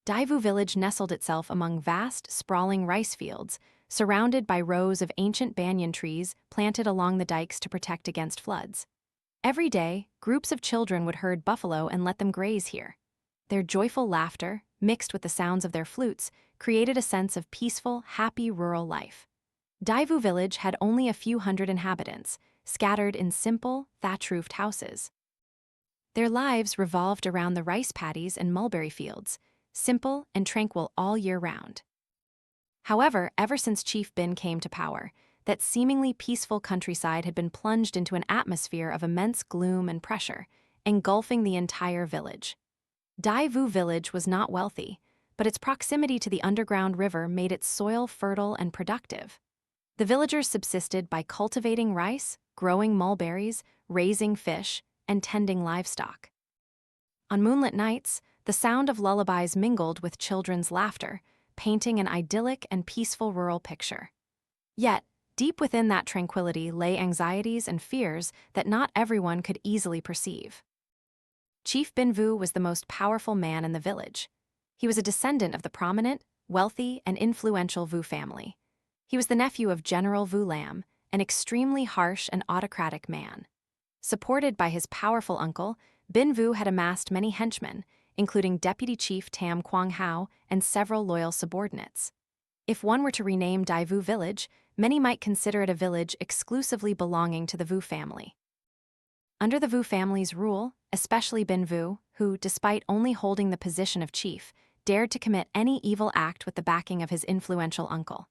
Dai Vu Village nestled itself among vast, sprawling rice fields, surrounded by rows of ancient banyan trees planted along the dikes to protect against floods. Every day, groups of children would herd buffalo and let them graze here. Their joyful laughter, mixed with the sounds of their flutes, created a sense of peaceful, happy rural life. Dai Vu Village had only a few hundred inhabitants, scattered in simple, thatch-roofed houses. Their lives revolved around the rice paddies and mulberry fields, simple and tranquil all year round. However, ever since Chief Binh came to power, that seemingly peaceful countryside had been plunged into an atmosphere of immense gloom and pressure, engulfing the entire village. Dai Vu Village was not wealthy, but its proximity to the underground river made its soil fertile and productive. The villagers subsisted by cultivating rice, growing mulberries, raising fish, and tending livestock. On moonlit nights, the sound of lullabies mingled with children's laughter, painting an idyllic and peaceful rural picture. Yet, deep within that tranquility lay anxieties and fears that not everyone could easily perceive. Chief Binh Vu was the most powerful man in the village. He was a descendant of the prominent, wealthy, and influential Vu family. He was the nephew of General Vu Lam, an extremely harsh and autocratic man. Supported by his powerful uncle, Binh Vu had amassed many henchmen, including Deputy Chief Tam Quang Hao and several loyal subordinates. If one were to rename Dai Vu Village, many might consider it a village exclusively belonging to the Vu family. Under the Vu family's rule, especially Binh Vu, who, despite only holding the position of chief, dared to commit any evil act with the backing of his influential uncle.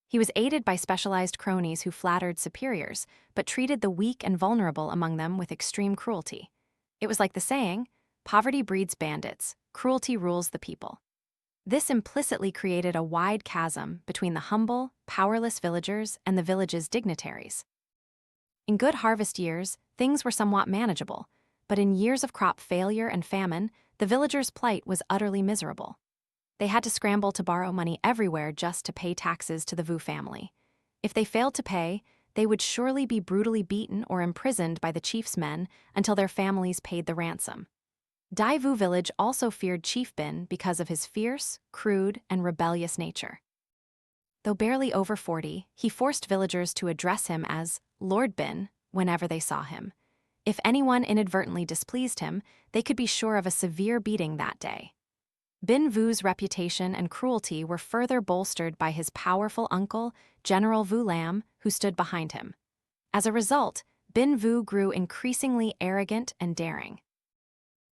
He was aided by specialized cronies who flattered superiors, but treated the weak and vulnerable among them with extreme cruelty. It was like the saying, "Poverty breeds bandits, cruelty rules the people." This implicitly created a wide chasm between the humble, powerless villagers and the village's dignitaries. In good harvest years, things were somewhat manageable, but in years of crop failure and famine, the villagers' plight was utterly miserable. They had to scramble to borrow money everywhere just to pay taxes to the Vu family. If they failed to pay, they would surely be brutally beaten or imprisoned by the chief's men until their families paid the ransom. Dai Vu Village also feared Chief Binh because of his fierce, crude, and rebellious nature. Though barely over 40, he forced villagers to address him as Lord Binh whenever they saw him. If anyone inadvertently displeased him, they could be sure of a severe beating that day. Binh Vu's reputation and cruelty were further bolstered by his powerful uncle, General Vu Lam, who stood behind him. As a result, Binh Vu grew increasingly arrogant and daring.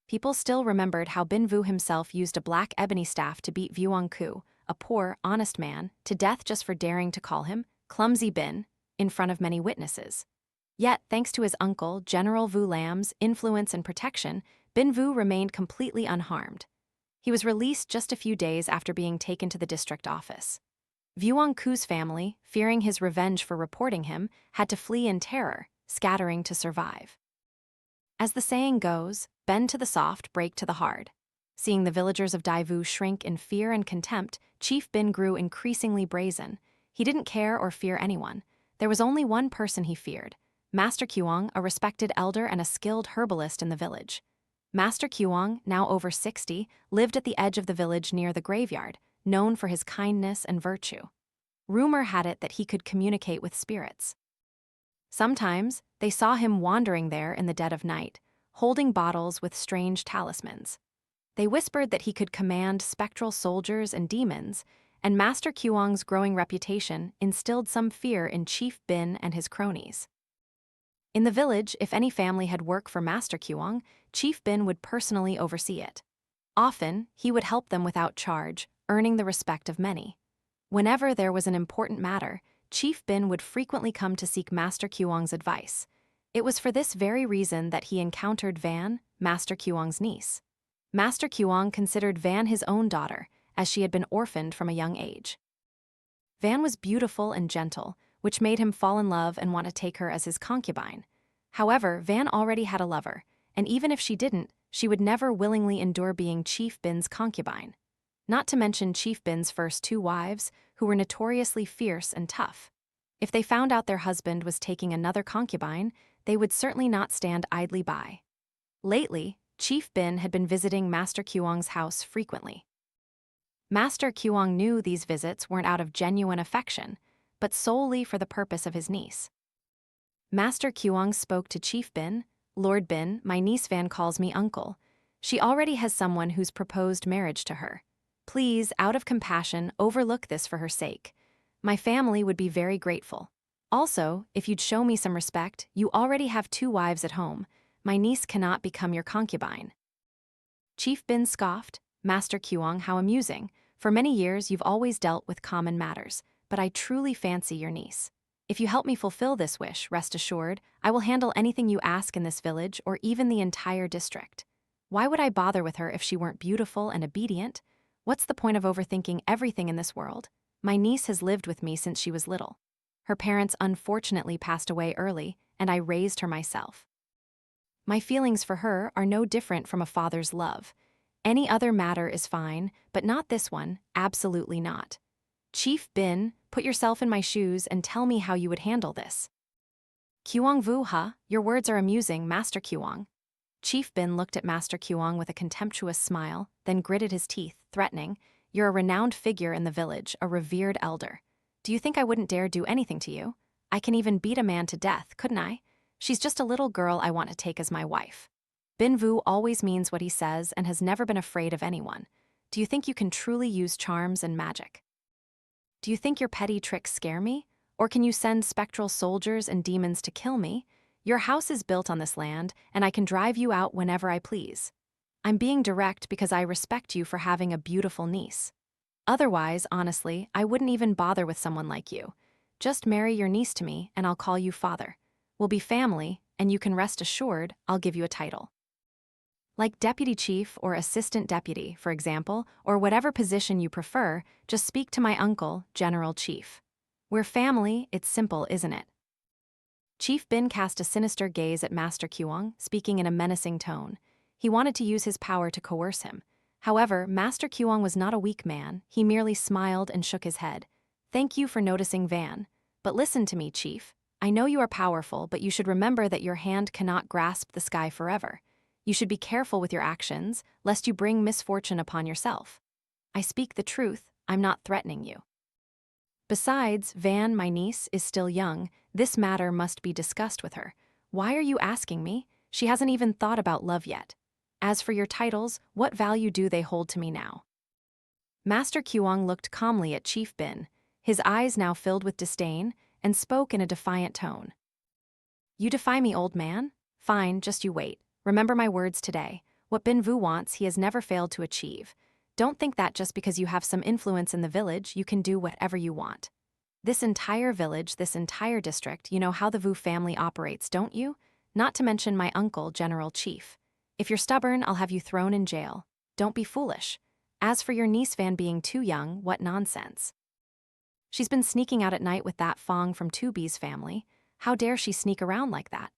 People still remembered how Binh Vu himself used a black ebony staff to beat Vuong Ku, a poor, honest man, to death just for daring to call him Clumsy Binh in front of many witnesses. Yet, thanks to his uncle, General Vu Lam's influence and protection, Binh Vu remained completely unharmed. He was released just a few days after being taken to the district office. Vuong Ku's family, fearing his revenge for reporting him, had to flee in terror, scattering to survive. As the saying goes, bend to the soft, break to the hard. Seeing the villagers of Dai Vu shrink in fear and contempt, Chief Binh grew increasingly brazen. He didn't care or fear anyone. There was only one person he feared, Master Khuong, a respected elder and a skilled herbalist in the village. Master Khuong, now over 60, lived at the edge of the village near the graveyard, known for his kindness and virtue. Rumor had it that he could communicate with spirits. Sometimes, they saw him wandering there in the dead of night, holding bottles with strange talismans. They whispered that he could command spectral soldiers and demons, and Master Khuong's growing reputation instilled some fear in Chief Binh and his cronies. In the village, if any family had work for Master Khuong, Chief Binh would personally oversee it. Often, he would help them without charge, earning the respect of many. Whenever there was an important matter, Chief Binh would frequently come to seek Master Khuong's advice. It was for this very reason that he encountered Van, Master Khuong's niece. Master Khuong considered Van his own daughter, as she had been orphaned from a young age. Van was beautiful and gentle, which made him fall in love and want to take her as his concubine. However, Van already had a lover, and even if she didn't, she would never willingly endure being Chief Binh's concubine. Not to mention Chief Binh's first two wives, who were notoriously fierce and tough. If they found out their husband was taking another concubine, they would certainly not stand idly by. Lately, Chief Binh had been visiting Master Khuong's house frequently. Master Khuong knew these visits weren't out of genuine affection, but solely for the purpose of his niece. Master Khuong spoke to Chief Binh. "Lord Binh, my niece Van calls me uncle. She already has someone who's proposed marriage to her. Please, out of compassion, overlook this for her sake. My family would be very grateful. Also, if you'd show me some respect, you already have 2 wives at home. My niece cannot become your concubine." Chief Binh scoffed. "Master Khuong, how amusing. For many years you've always dealt with common matters, but I truly fancy your niece. If you help me fulfill this wish, rest assured, I will handle anything you ask in this village or even the entire district. Why would I bother with her if she weren't beautiful and obedient? What's the point of overthinking everything in this world? My niece has lived with me since she was little. Her parents unfortunately passed away early, and I raised her myself. My feelings for her are no different from a father's love. Any other matter is fine, but not this one, absolutely not. Chief Binh, put yourself in my shoes and tell me how you would handle this." "Khuong Vu, huh? Your words are amusing, Master Khuong." Chief Binh looked at Master Khuong with a contemptuous smile, then gritted his teeth, threatening, "You're a renowned figure in the village, a revered elder. Do you think I wouldn't dare do anything to you? I can even beat a man to death, couldn't I? She's just a little girl I want to take as my wife. Binh Vu always means what he says and has never been afraid of anyone. Do you think you can truly use charms and magic? Do you think your petty tricks scare me? Or can you send spectral soldiers and demons to kill me? Your house is built on this land, and I can drive you out whenever I please. I'm being direct because I respect you for having a beautiful niece. Otherwise, honestly, I wouldn't even bother with someone like you. Just marry your niece to me, and I'll call you father. We'll be family, and you can rest assured I'll give you a title. Like deputy chief or assistant deputy, for example, or whatever position you prefer, just speak to my uncle, General Chief. We're family, it's simple, isn't it?" Chief Binh cast a sinister gaze at Master Khuong, speaking in a menacing tone. He wanted to use his power to coerce him. However, Master Khuong was not a weak man. He merely smiled and shook his head. "Thank you for noticing, Van. But listen to me, Chief. I know you are powerful, but you should remember that your hand cannot grasp the sky forever. You should be careful with your actions, lest you bring misfortune upon yourself. I speak the truth, I'm not threatening you. Besides, Van, my niece, is still young. This matter must be discussed with her. Why are you asking me? She hasn't even thought about love yet. As for your titles, what value do they hold to me now?" Master Khuong looked calmly at Chief Binh, his eyes now filled with disdain, and spoke in a defiant tone. "You defy me, old man? Fine, just you wait. Remember my words today. What Binh Vu wants, he has never failed to achieve. Don't think that just because you have some influence in the village, you can do whatever you want. This entire village, this entire district, you know how the Vu family operates, don't you? Not to mention my uncle, General Chief. If you're stubborn, I'll have you thrown in jail. Don't be foolish. As for your niece Van being too young, what nonsense. She's been sneaking out at night with that Phong from Tubi's family. How dare she sneak around like that?"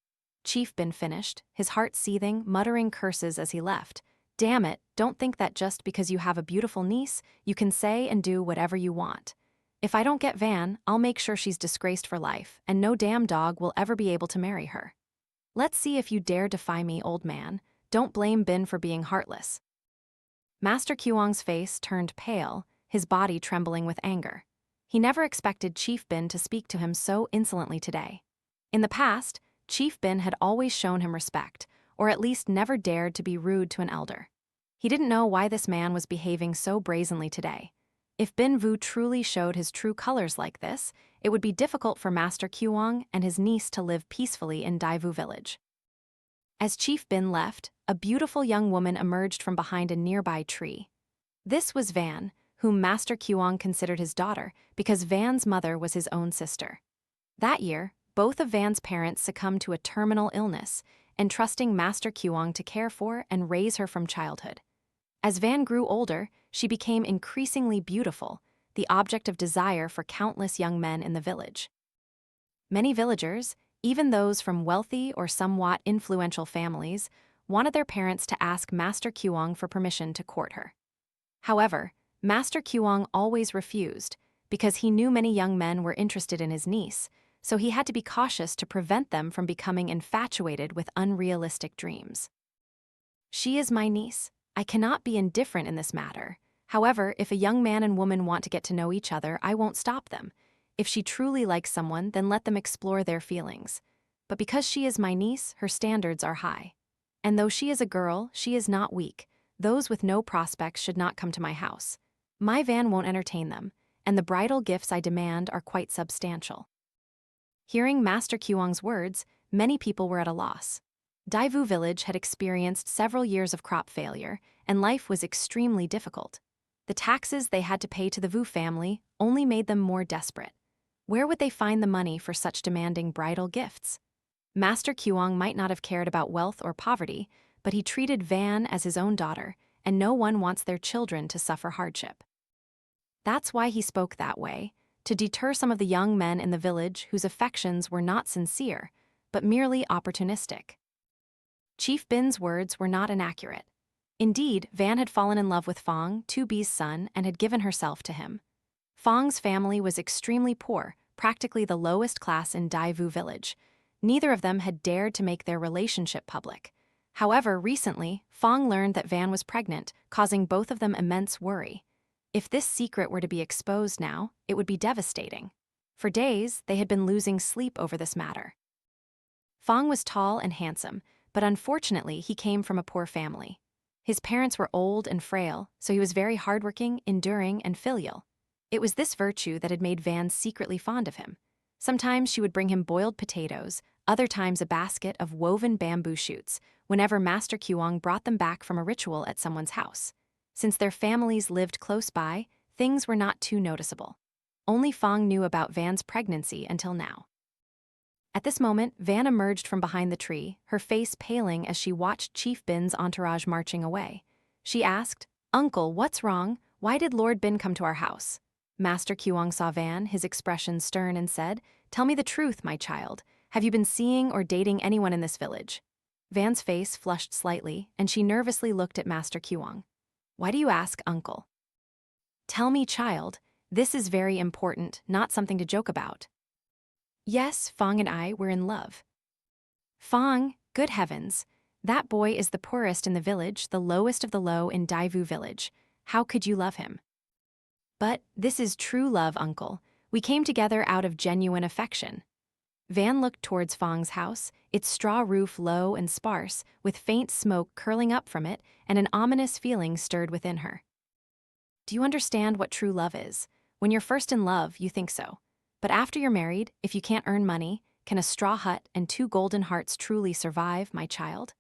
Chief Binh finished, his heart seething, muttering curses as he left. "Damn it, don't think that just because you have a beautiful niece, you can say and do whatever you want. If I don't get Van, I'll make sure she's disgraced for life, and no damn dog will ever be able to marry her. Let's see if you dare defy me, old man. Don't blame Binh for being heartless." Master Khuong's face turned pale, his body trembling with anger. He never expected Chief Binh to speak to him so insolently today. In the past, Chief Binh had always shown him respect, or at least never dared to be rude to an elder. He didn't know why this man was behaving so brazenly today. If Binh Vu truly showed his true colors like this, it would be difficult for Master Khuong and his niece to live peacefully in Dai Vu Village. As Chief Binh left, a beautiful young woman emerged from behind a nearby tree. This was Van, whom Master Khuong considered his daughter because Van's mother was his own sister. That year, both of Van's parents succumbed to a terminal illness, entrusting Master Khuong to care for and raise her from childhood. As Van grew older, she became increasingly beautiful, the object of desire for countless young men in the village. Many villagers, even those from wealthy or somewhat influential families, wanted their parents to ask Master Khuong for permission to court her. However, Master Khuong always refused, because he knew many young men were interested in his niece, so he had to be cautious to prevent them from becoming infatuated with unrealistic dreams. "She is my niece. I cannot be indifferent in this matter. However, if a young man and woman want to get to know each other, I won't stop them. If she truly likes someone, then let them explore their feelings. But because she is my niece, her standards are high. And though she is a girl, she is not weak. Those with no prospects should not come to my house. My van won't entertain them, and the bridal gifts I demand are quite substantial." Hearing Master Khuong's words, many people were at a loss. Dai Vu Village had experienced several years of crop failure, and life was extremely difficult. The taxes they had to pay to the Vu family only made them more desperate. Where would they find the money for such demanding bridal gifts? Master Khuong might not have cared about wealth or poverty, but he treated Van as his own daughter, and no one wants their children to suffer hardship. That's why he spoke that way, to deter some of the young men in the village whose affections were not sincere, but merely opportunistic. Chief Binh's words were not inaccurate. Indeed, Van had fallen in love with Phong, 2B's son, and had given herself to him. Phong's family was extremely poor, practically the lowest class in Dai Vu Village. Neither of them had dared to make their relationship public. However, recently, Phong learned that Van was pregnant, causing both of them immense worry. If this secret were to be exposed now, it would be devastating. For days, they had been losing sleep over this matter. Phong was tall and handsome, but unfortunately he came from a poor family. His parents were old and frail, so he was very hardworking, enduring, and filial. It was this virtue that had made Van secretly fond of him. Sometimes she would bring him boiled potatoes, other times a basket of woven bamboo shoots, whenever Master Khuong brought them back from a ritual at someone's house. Since their families lived close by, things were not too noticeable. Only Phong knew about Van's pregnancy until now. At this moment, Van emerged from behind the tree, her face paling as she watched Chief Binh's entourage marching away. She asked, "Uncle, what's wrong? Why did Lord Binh come to our house?" Master Khuong saw Van, his expression stern, and said, "Tell me the truth, my child. Have you been seeing or dating anyone in this village?" Van's face flushed slightly, and she nervously looked at Master Khuong. "Why do you ask, uncle?" "Tell me, child. This is very important, not something to joke about." "Yes, Phong and I were in love." "Phong, good heavens. That boy is the poorest in the village, the lowest of the low in Dai Vu Village. How could you love him?" "But this is true love, uncle. We came together out of genuine affection." Van looked towards Phong's house, its straw roof low and sparse, with faint smoke curling up from it, and an ominous feeling stirred within her. "Do you understand what true love is? When you're first in love, you think so. But after you're married, if you can't earn money, can a straw hut and 2 golden hearts truly survive, my child?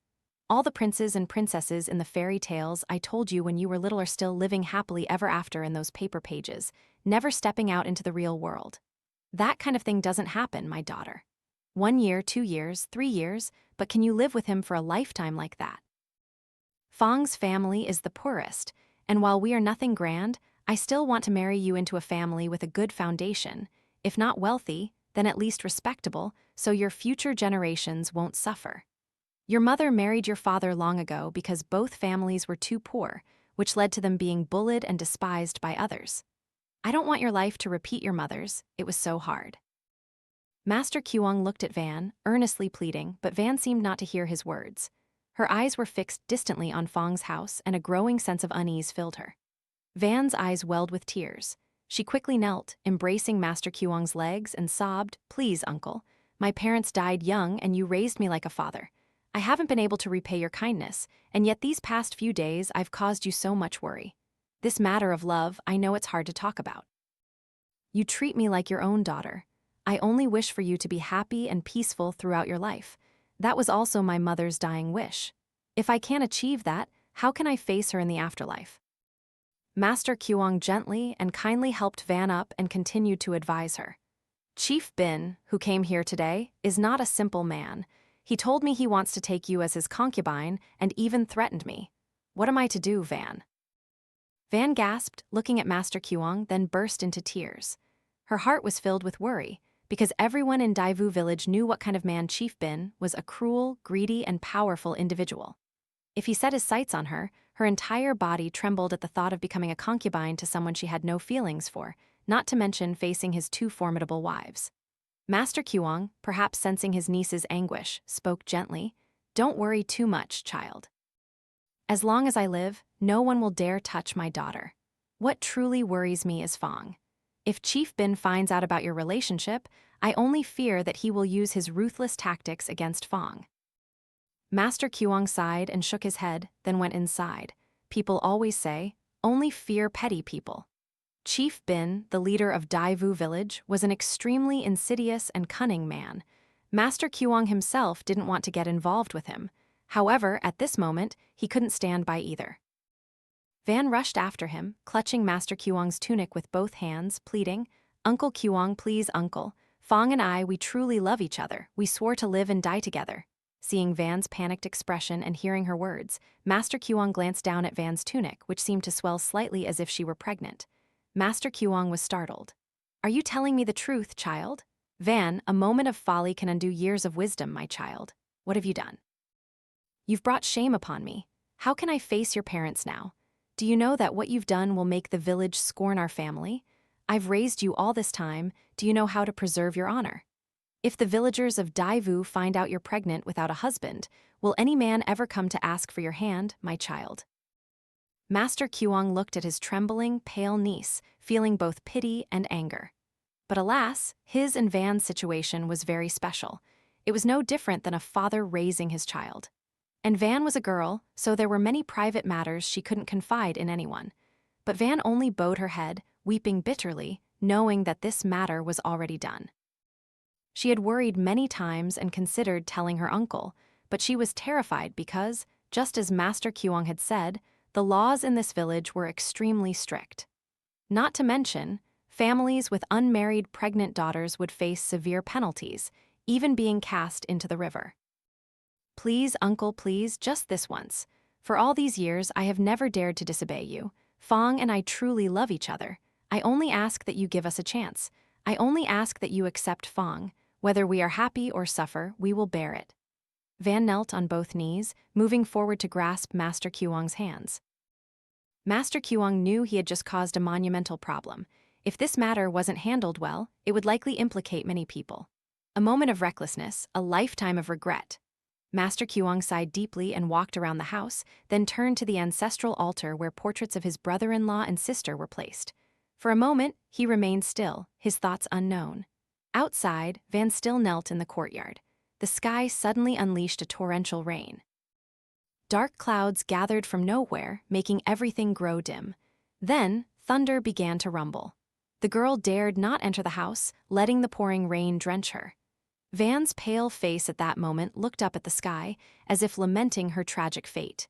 All the princes and princesses in the fairy tales I told you when you were little are still living happily ever after in those paper pages, never stepping out into the real world. That kind of thing doesn't happen, my daughter. 1 year, 2 years, 3 years, but can you live with him for a lifetime like that? Phong's family is the poorest, and while we are nothing grand, I still want to marry you into a family with a good foundation, if not wealthy, then at least respectable, so your future generations won't suffer. Your mother married your father long ago because both families were too poor, which led to them being bullied and despised by others. I don't want your life to repeat your mother's, it was so hard." Master Khuong looked at Van, earnestly pleading, but Van seemed not to hear his words. Her eyes were fixed distantly on Phong's house, and a growing sense of unease filled her. Van's eyes welled with tears. She quickly knelt, embracing Master Khuong's legs, and sobbed, "Please, uncle. My parents died young, and you raised me like a father. I haven't been able to repay your kindness, and yet these past few days I've caused you so much worry. This matter of love, I know it's hard to talk about. You treat me like your own daughter. I only wish for you to be happy and peaceful throughout your life. That was also my mother's dying wish. If I can't achieve that, how can I face her in the afterlife?" Master Khuong gently and kindly helped Van up and continued to advise her. "Chief Binh, who came here today, is not a simple man. He told me he wants to take you as his concubine and even threatened me. What am I to do, Van?" Van gasped, looking at Master Khuong, then burst into tears. Her heart was filled with worry, because everyone in Dai Vu Village knew what kind of man Chief Binh was, a cruel, greedy, and powerful individual. If he set his sights on her, her entire body trembled at the thought of becoming a concubine to someone she had no feelings for, not to mention facing his 2 formidable wives. Master Khuong, perhaps sensing his niece's anguish, spoke gently, "Don't worry too much, child. As long as I live, no one will dare touch my daughter. What truly worries me is Phong. If Chief Binh finds out about your relationship, I only fear that he will use his ruthless tactics against Phong. Master Khuong sighed and shook his head, then went inside. People always say, only fear petty people. Chief Binh, the leader of Dai Vu Village, was an extremely insidious and cunning man. Master Khuong himself didn't want to get involved with him. However, at this moment, he couldn't stand by either. Van rushed after him, clutching Master Khuong's tunic with both hands, pleading, "Uncle Khuong, please, uncle. Phong and I, we truly love each other. We swore to live and die together." Seeing Van's panicked expression and hearing her words, Master Khuong glanced down at Van's tunic, which seemed to swell slightly as if she were pregnant. Master Khuong was startled. "Are you telling me the truth, child?" "Van, a moment of folly can undo years of wisdom, my child. What have you done?" "You've brought shame upon me. How can I face your parents now? Do you know that what you've done will make the village scorn our family? I've raised you all this time. Do you know how to preserve your honor? If the villagers of Dai Vu find out you're pregnant without a husband, will any man ever come to ask for your hand, my child?" Master Khuong looked at his trembling, pale niece, feeling both pity and anger. But alas, his and Van's situation was very special. It was no different than a father raising his child. And Van was a girl, so there were many private matters she couldn't confide in anyone. But Van only bowed her head, weeping bitterly, knowing that this matter was already done. She had worried many times and considered telling her uncle, but she was terrified because, just as Master Khuong had said, the laws in this village were extremely strict. Not to mention, families with unmarried pregnant daughters would face severe penalties, even being cast into the river. "Please, uncle, please, just this once. For all these years, I have never dared to disobey you. Phong and I truly love each other. I only ask that you give us a chance. I only ask that you accept Phong. Whether we are happy or suffer, we will bear it." Van knelt on both knees, moving forward to grasp Master Khuong's hands. Master Khuong knew he had just caused a monumental problem. If this matter wasn't handled well, it would likely implicate many people. A moment of recklessness, a lifetime of regret. Master Khuong sighed deeply and walked around the house, then turned to the ancestral altar where portraits of his brother-in-law and sister were placed. For a moment, he remained still, his thoughts unknown. Outside, Van still knelt in the courtyard. The sky suddenly unleashed a torrential rain. Dark clouds gathered from nowhere, making everything grow dim. Then, thunder began to rumble. The girl dared not enter the house, letting the pouring rain drench her. Van's pale face at that moment looked up at the sky, as if lamenting her tragic fate.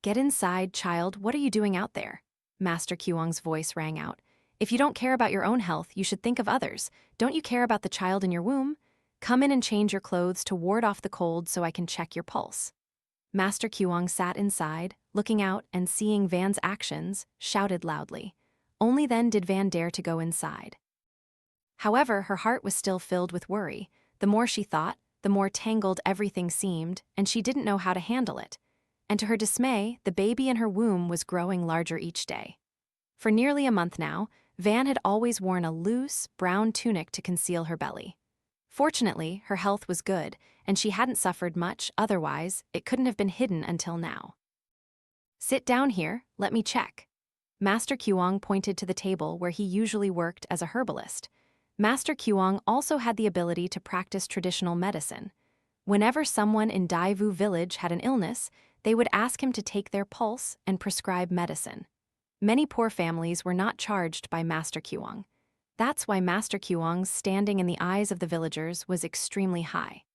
"Get inside, child, what are you doing out there?" Master Khuong's voice rang out. "If you don't care about your own health, you should think of others. Don't you care about the child in your womb? Come in and change your clothes to ward off the cold so I can check your pulse." Master Khuong sat inside, looking out and seeing Van's actions, shouted loudly. Only then did Van dare to go inside. However, her heart was still filled with worry. The more she thought, the more tangled everything seemed, and she didn't know how to handle it. And to her dismay, the baby in her womb was growing larger each day. For nearly a month now, Van had always worn a loose, brown tunic to conceal her belly. Fortunately, her health was good, and she hadn't suffered much, otherwise, it couldn't have been hidden until now. "Sit down here, let me check." Master Khuong pointed to the table where he usually worked as a herbalist. Master Khuong also had the ability to practice traditional medicine. Whenever someone in Dai Vu Village had an illness, they would ask him to take their pulse and prescribe medicine. Many poor families were not charged by Master Khuong. That's why Master Khuong's standing in the eyes of the villagers was extremely high.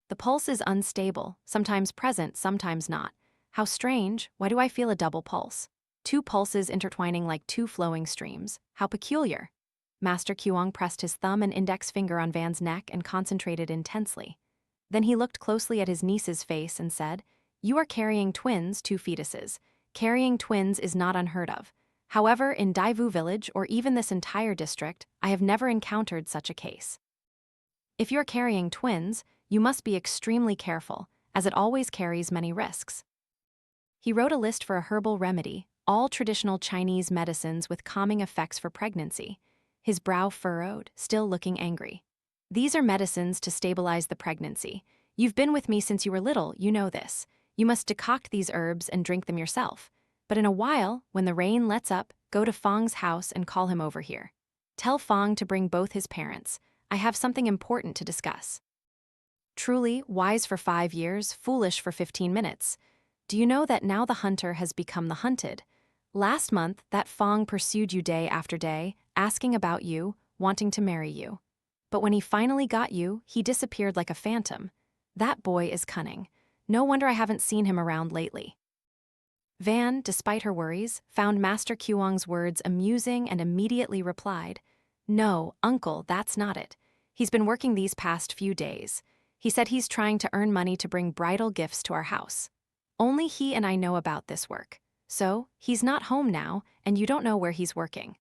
"The pulse is unstable, sometimes present, sometimes not. How strange, why do I feel a double pulse? Two pulses intertwining like two flowing streams. How peculiar." Master Khuong pressed his thumb and index finger on Van's neck and concentrated intensely. Then he looked closely at his niece's face and said, "You are carrying twins, two fetuses. Carrying twins is not unheard of. However, in Dai Vu Village, or even this entire district, I have never encountered such a case. If you're carrying twins, you must be extremely careful, as it always carries many risks." He wrote a list for a herbal remedy, all traditional Chinese medicines with calming effects for pregnancy. His brow furrowed, still looking angry. "These are medicines to stabilize the pregnancy. You've been with me since you were little, you know this. You must decoct these herbs and drink them yourself. But in a while, when the rain lets up, go to Phong house and call him over here. Tell Phong to bring both his parents. I have something important to discuss. Truly, wise for 5 years, foolish for 15 minutes. Do you know that now the hunter has become the hunted? Last month, that Phong pursued you day after day, asking about you, wanting to marry you. But when he finally got you, he disappeared like a phantom. That boy is cunning. No wonder I haven't seen him around lately. Van, despite her worries, found Master Khuong's words amusing and immediately replied, "No, uncle, that's not it. He's been working these past few days. He said he's trying to earn money to bring bridal gifts to our house. Only he and I know about this work. So, he's not home now, and you don't know where he's working."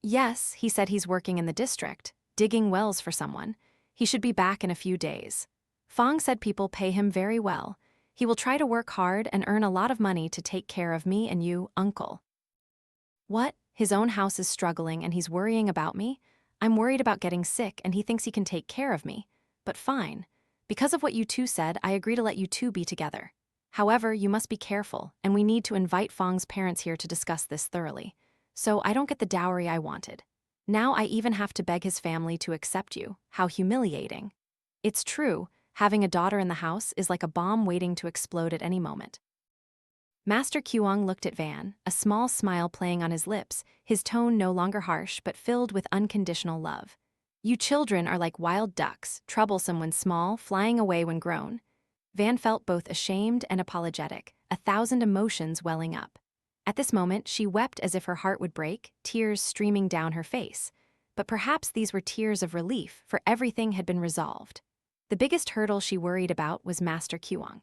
"Yes, he said he's working in the district, digging wells for someone. He should be back in a few days. Phong said people pay him very well. He will try to work hard and earn a lot of money to take care of me and you, uncle." "What? His own house is struggling and he's worrying about me? I'm worried about getting sick and he thinks he can take care of me. But fine. Because of what you two said, I agree to let you two be together. However, you must be careful, and we need to invite Fong's parents here to discuss this thoroughly. So I don't get the dowry I wanted. Now I even have to beg his family to accept you. How humiliating." It's true, having a daughter in the house is like a bomb waiting to explode at any moment. Master Khuong looked at Van, a small smile playing on his lips, his tone no longer harsh but filled with unconditional love. "You children are like wild ducks, troublesome when small, flying away when grown." Van felt both ashamed and apologetic, 1,000 emotions welling up. At this moment, she wept as if her heart would break, tears streaming down her face. But perhaps these were tears of relief, for everything had been resolved. The biggest hurdle she worried about was Master Khuong.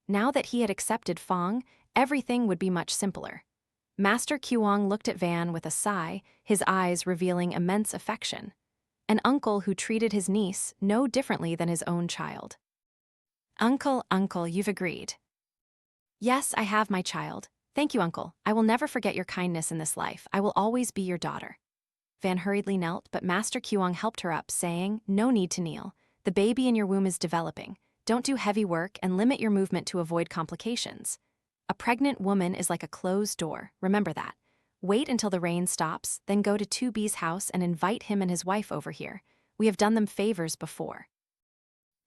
Now that he had accepted Phong, everything would be much simpler. Master Khuong looked at Van with a sigh, his eyes revealing immense affection. An uncle who treated his niece no differently than his own child. Uncle, you've agreed." "Yes, I have, my child. Thank you, uncle. I will never forget your kindness in this life. I will always be your daughter." Van hurriedly knelt, but Master Khuong helped her up, saying, "No need to kneel. The baby in your womb is developing. Don't do heavy work and limit your movement to avoid complications. A pregnant woman is like a closed door, remember that. Wait until the rain stops, then go to 2B's house and invite him and his wife over here. We have done them favors before.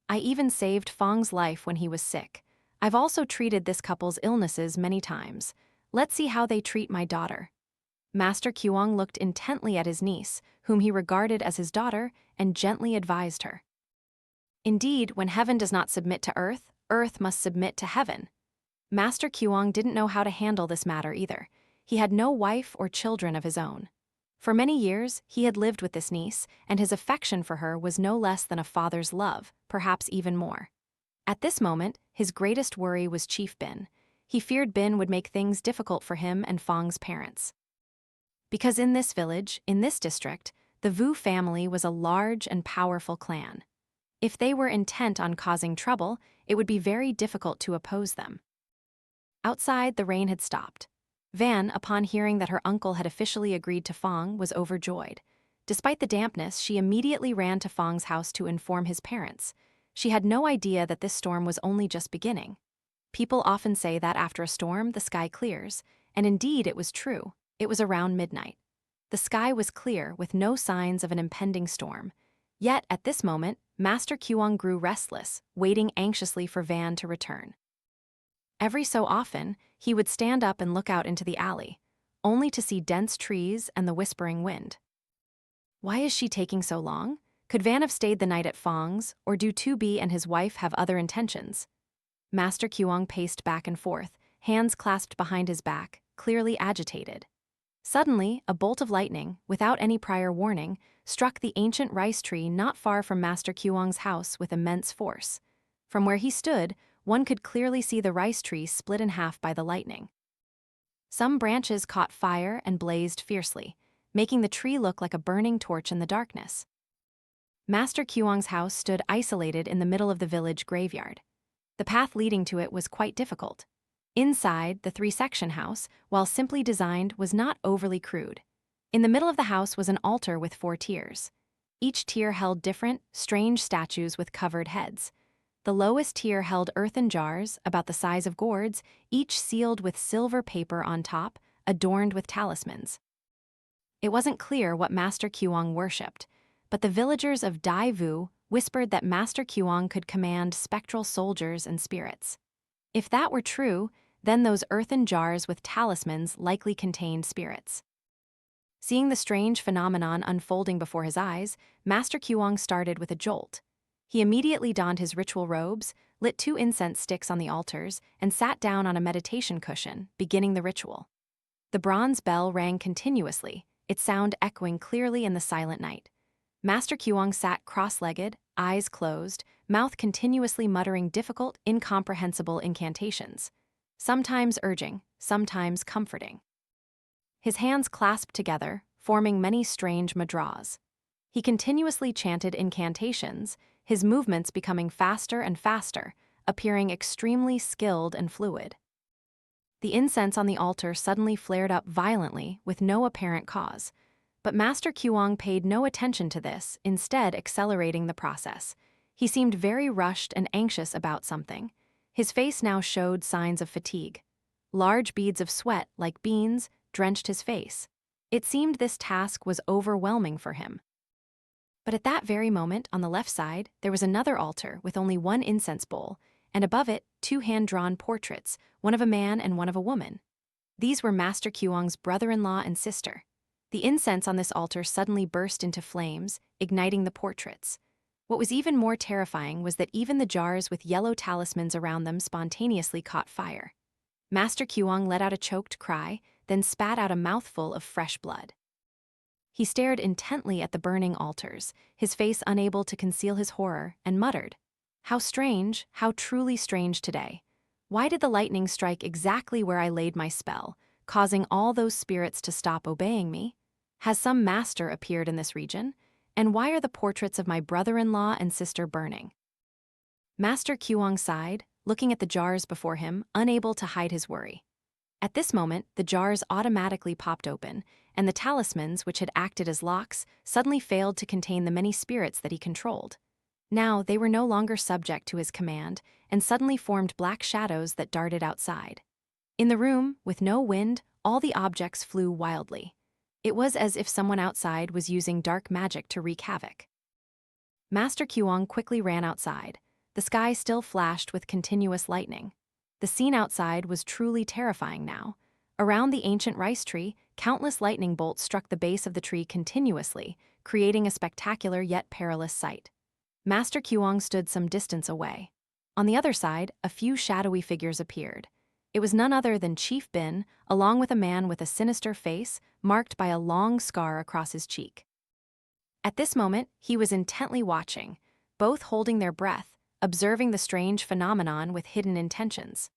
I even saved Fong's life when he was sick. I've also treated this couple's illnesses many times. Let's see how they treat my daughter." Master Khuong looked intently at his niece, whom he regarded as his daughter, and gently advised her. Indeed, when heaven does not submit to earth, earth must submit to heaven. Master Khuong didn't know how to handle this matter either. He had no wife or children of his own. For many years, he had lived with this niece, and his affection for her was no less than a father's love, perhaps even more. At this moment, his greatest worry was Chief Binh. He feared Binh would make things difficult for him and Fong's parents. Because in this village, in this district, the Vu family was a large and powerful clan. If they were intent on causing trouble, it would be very difficult to oppose them. Outside, the rain had stopped. Van, upon hearing that her uncle had officially agreed to Phong, was overjoyed. Despite the dampness, she immediately ran to Fong's house to inform his parents. She had no idea that this storm was only just beginning. People often say that after a storm, the sky clears, and indeed it was true. It was around midnight. The sky was clear, with no signs of an impending storm. Yet, at this moment, Master Khuong grew restless, waiting anxiously for Van to return. Every so often, he would stand up and look out into the alley, only to see dense trees and the whispering wind. Why is she taking so long? Could Van have stayed the night at Fong's, or do 2B and his wife have other intentions? Master Khuong paced back and forth, hands clasped behind his back, clearly agitated. Suddenly, a bolt of lightning, without any prior warning, struck the ancient rice tree not far from Master Khuong's house with immense force. From where he stood, one could clearly see the rice tree split in half by the lightning. Some branches caught fire and blazed fiercely, making the tree look like a burning torch in the darkness. Master Khuong's house stood isolated in the middle of the village graveyard. The path leading to it was quite difficult. Inside, the 3-section house, while simply designed, was not overly crude. In the middle of the house was an altar with 4 tiers. Each tier held different, strange statues with covered heads. The lowest tier held earthen jars, about the size of gourds, each sealed with silver paper on top, adorned with talismans. It wasn't clear what Master Khuong worshipped, but the villagers of Dai Vu whispered that Master Khuong could command spectral soldiers and spirits. If that were true, then those earthen jars with talismans likely contained spirits. Seeing the strange phenomenon unfolding before his eyes, Master Khuong started with a jolt. He immediately donned his ritual robes, lit 2 incense sticks on the altars, and sat down on a meditation cushion, beginning the ritual. The bronze bell rang continuously, its sound echoing clearly in the silent night. Master Khuong sat cross-legged, eyes closed, mouth continuously muttering difficult, incomprehensible incantations, sometimes urging, sometimes comforting. His hands clasped together, forming many strange mudras. He continuously chanted incantations, his movements becoming faster and faster, appearing extremely skilled and fluid. The incense on the altar suddenly flared up violently with no apparent cause, but Master Khuong paid no attention to this, instead accelerating the process. He seemed very rushed and anxious about something. His face now showed signs of fatigue. Large beads of sweat, like beans, drenched his face. It seemed this task was overwhelming for him. But at that very moment, on the left side, there was another altar with only 1 incense bowl, and above it, 2 hand-drawn portraits, one of a man and one of a woman. These were Master Khuong's brother-in-law and sister. The incense on this altar suddenly burst into flames, igniting the portraits. What was even more terrifying was that even the jars with yellow talismans around them spontaneously caught fire. Master Khuong let out a choked cry, then spat out a mouthful of fresh blood. He stared intently at the burning altars, his face unable to conceal his horror, and muttered, "How strange, how truly strange today. Why did the lightning strike exactly where I laid my spell, causing all those spirits to stop obeying me? Has some master appeared in this region? And why are the portraits of my brother-in-law and sister burning?" Master Khuong sighed, looking at the jars before him, unable to hide his worry. At this moment, the jars automatically popped open, and the talismans, which had acted as locks, suddenly failed to contain the many spirits that he controlled. Now, they were no longer subject to his command, and suddenly formed black shadows that darted outside. In the room, with no wind, all the objects flew wildly. It was as if someone outside was using dark magic to wreak havoc. Master Khuong quickly ran outside. The sky still flashed with continuous lightning. The scene outside was truly terrifying now. Around the ancient rice tree, countless lightning bolts struck the base of the tree continuously, creating a spectacular yet perilous sight. Master Khuong stood some distance away. On the other side, a few shadowy figures appeared. It was none other than Chief Binh, along with a man with a sinister face, marked by a long scar across his cheek. At this moment, he was intently watching, both holding their breath, observing the strange phenomenon with hidden intentions.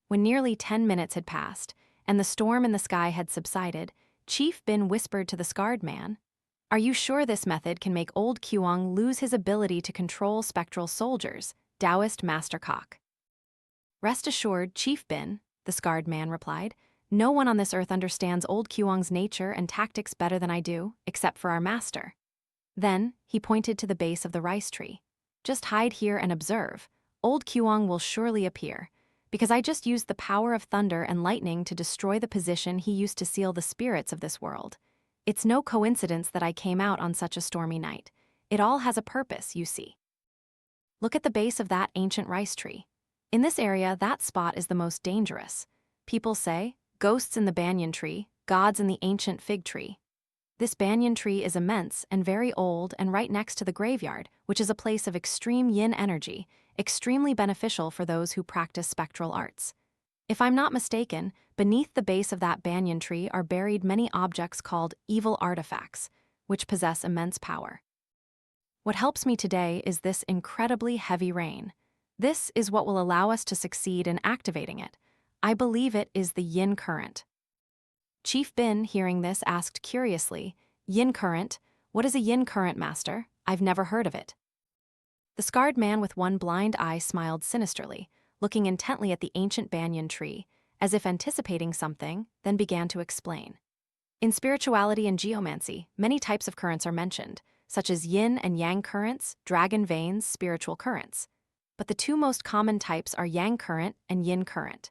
When nearly 10 minutes had passed, and the storm in the sky had subsided, Chief Binh whispered to the scarred man, "Are you sure this method can make old Khuong lose his ability to control spectral soldiers, Taoist Master Khuong?" "Rest assured, Chief Binh," the scarred man replied. "No one on this earth understands old Khuong's nature and tactics better than I do, except for our master." Then, he pointed to the base of the rice tree. "Just hide here and observe. Old Khuong will surely appear, because I just used the power of thunder and lightning to destroy the position he used to seal the spirits of this world. It's no coincidence that I came out on such a stormy night. It all has a purpose, you see. Look at the base of that ancient rice tree. In this area, that spot is the most dangerous. People say, ghosts in the banyan tree, gods in the ancient fig tree. This banyan tree is immense and very old and right next to the graveyard, which is a place of extreme yin energy, extremely beneficial for those who practice spectral arts. If I'm not mistaken, beneath the base of that banyan tree are buried many objects called evil artifacts, which possess immense power. What helps me today is this incredibly heavy rain. This is what will allow us to succeed in activating it. I believe it is the yin current." Chief Binh, hearing this, asked curiously, "Yin current? What is a yin current, master? I've never heard of it." The scarred man with one blind eye smiled sinisterly, looking intently at the ancient banyan tree, as if anticipating something, then began to explain. In spirituality and geomancy, many types of currents are mentioned, such as yin and yang currents, dragon veins, spiritual currents. but the two most common types are yang current and yin current.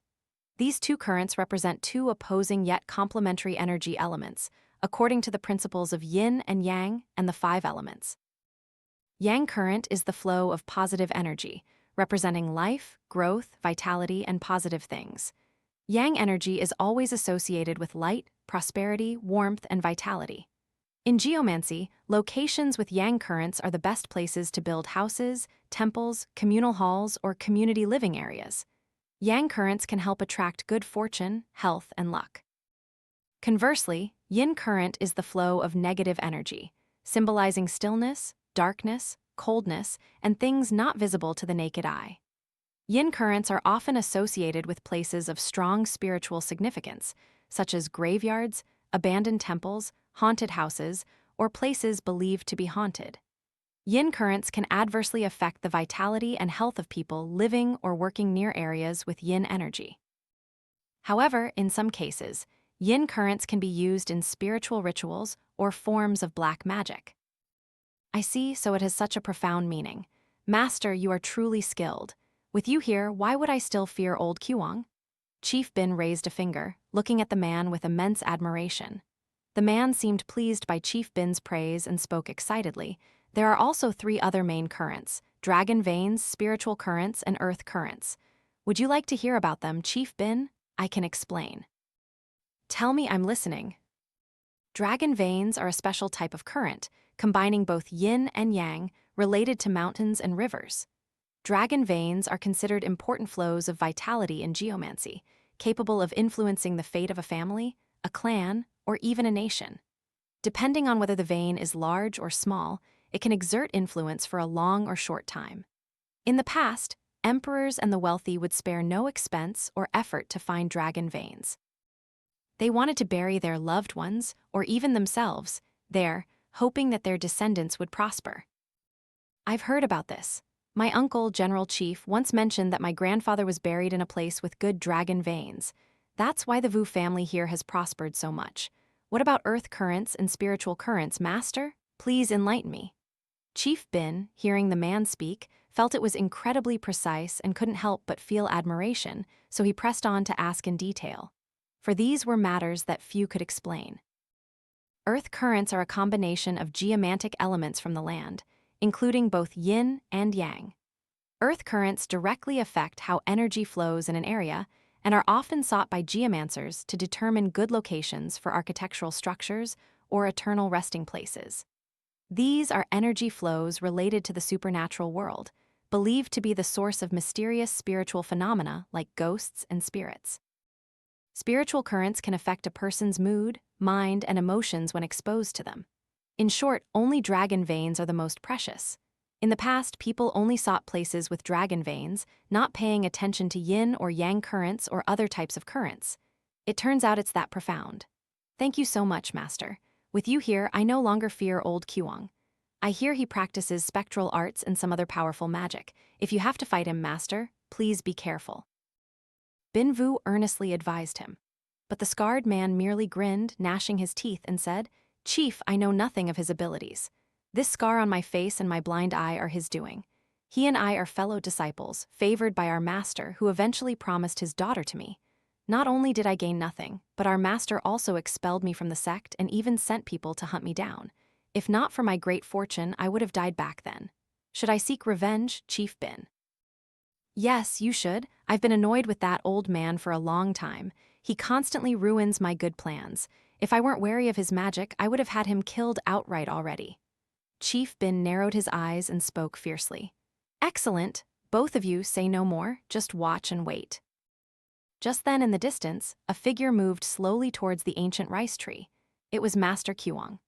These two currents represent two opposing yet complementary energy elements, according to the principles of yin and yang and the five elements. Yang current is the flow of positive energy, representing life, growth, vitality, and positive things. Yang energy is always associated with light, prosperity, warmth, and vitality. In geomancy, locations with yang currents are the best places to build houses, temples, communal halls, or community living areas. Yang currents can help attract good fortune, health, and luck. Conversely, yin current is the flow of negative energy, symbolizing stillness, darkness, coldness, and things not visible to the naked eye. Yin currents are often associated with places of strong spiritual significance, such as graveyards, abandoned temples, haunted houses, or places believed to be haunted. Yin currents can adversely affect the vitality and health of people living or working near areas with yin energy. However, in some cases, yin currents can be used in spiritual rituals or forms of black magic. I see, so it has such a profound meaning. Master, you are truly skilled. With you here, why would I still fear old Khuong? Chief Binh raised a finger, looking at the man with immense admiration. The man seemed pleased by Chief Binh's praise and spoke excitedly. There are also three other main currents: dragon veins, spiritual currents, and earth currents. Would you like to hear about them, Chief Binh? I can explain. Tell me, I'm listening. Dragon veins are a special type of current, combining both yin and yang, related to mountains and rivers. Dragon veins are considered important flows of vitality in geomancy, capable of influencing the fate of a family, a clan, or even a nation. Depending on whether the vein is large or small, it can exert influence for a long or short time. In the past, emperors and the wealthy would spare no expense or effort to find dragon veins. They wanted to bury their loved ones, or even themselves, there, hoping that their descendants would prosper. I've heard about this. My uncle, General Chief, once mentioned that my grandfather was buried in a place with good dragon veins. That's why the Vu family here has prospered so much. What about earth currents and spiritual currents, Master? Please enlighten me. Chief Binh, hearing the man speak, felt it was incredibly precise and couldn't help but feel admiration, so he pressed on to ask in detail. For these were matters that few could explain. Earth currents are a combination of geomantic elements from the land, including both yin and yang. Earth currents directly affect how energy flows in an area and are often sought by geomancers to determine good locations for architectural structures or eternal resting places. These are energy flows related to the supernatural world, believed to be the source of mysterious spiritual phenomena like ghosts and spirits. Spiritual currents can affect a person's mood, mind, and emotions when exposed to them. In short, only dragon veins are the most precious. In the past, people only sought places with dragon veins, not paying attention to yin or yang currents or other types of currents. It turns out it's that profound. Thank you so much, Master. With you here, I no longer fear old Khuong. I hear he practices spectral arts and some other powerful magic. If you have to fight him, Master, please be careful. Binh Vu earnestly advised him. But the scarred man merely grinned, gnashing his teeth, and said, Chief, I know nothing of his abilities. This scar on my face and my blind eye are his doing. He and I are fellow disciples, favored by our master, who eventually promised his daughter to me. Not only did I gain nothing, but our master also expelled me from the sect and even sent people to hunt me down. If not for my great fortune, I would have died back then. Should I seek revenge, Chief Binh? Yes, you should. I've been annoyed with that old man for a long time. He constantly ruins my good plans. If I weren't wary of his magic, I would have had him killed outright already. Chief Binh narrowed his eyes and spoke fiercely. Excellent. Both of you say no more, just watch and wait. Just then, in the distance, a figure moved slowly towards the ancient rice tree. It was Master Khuong.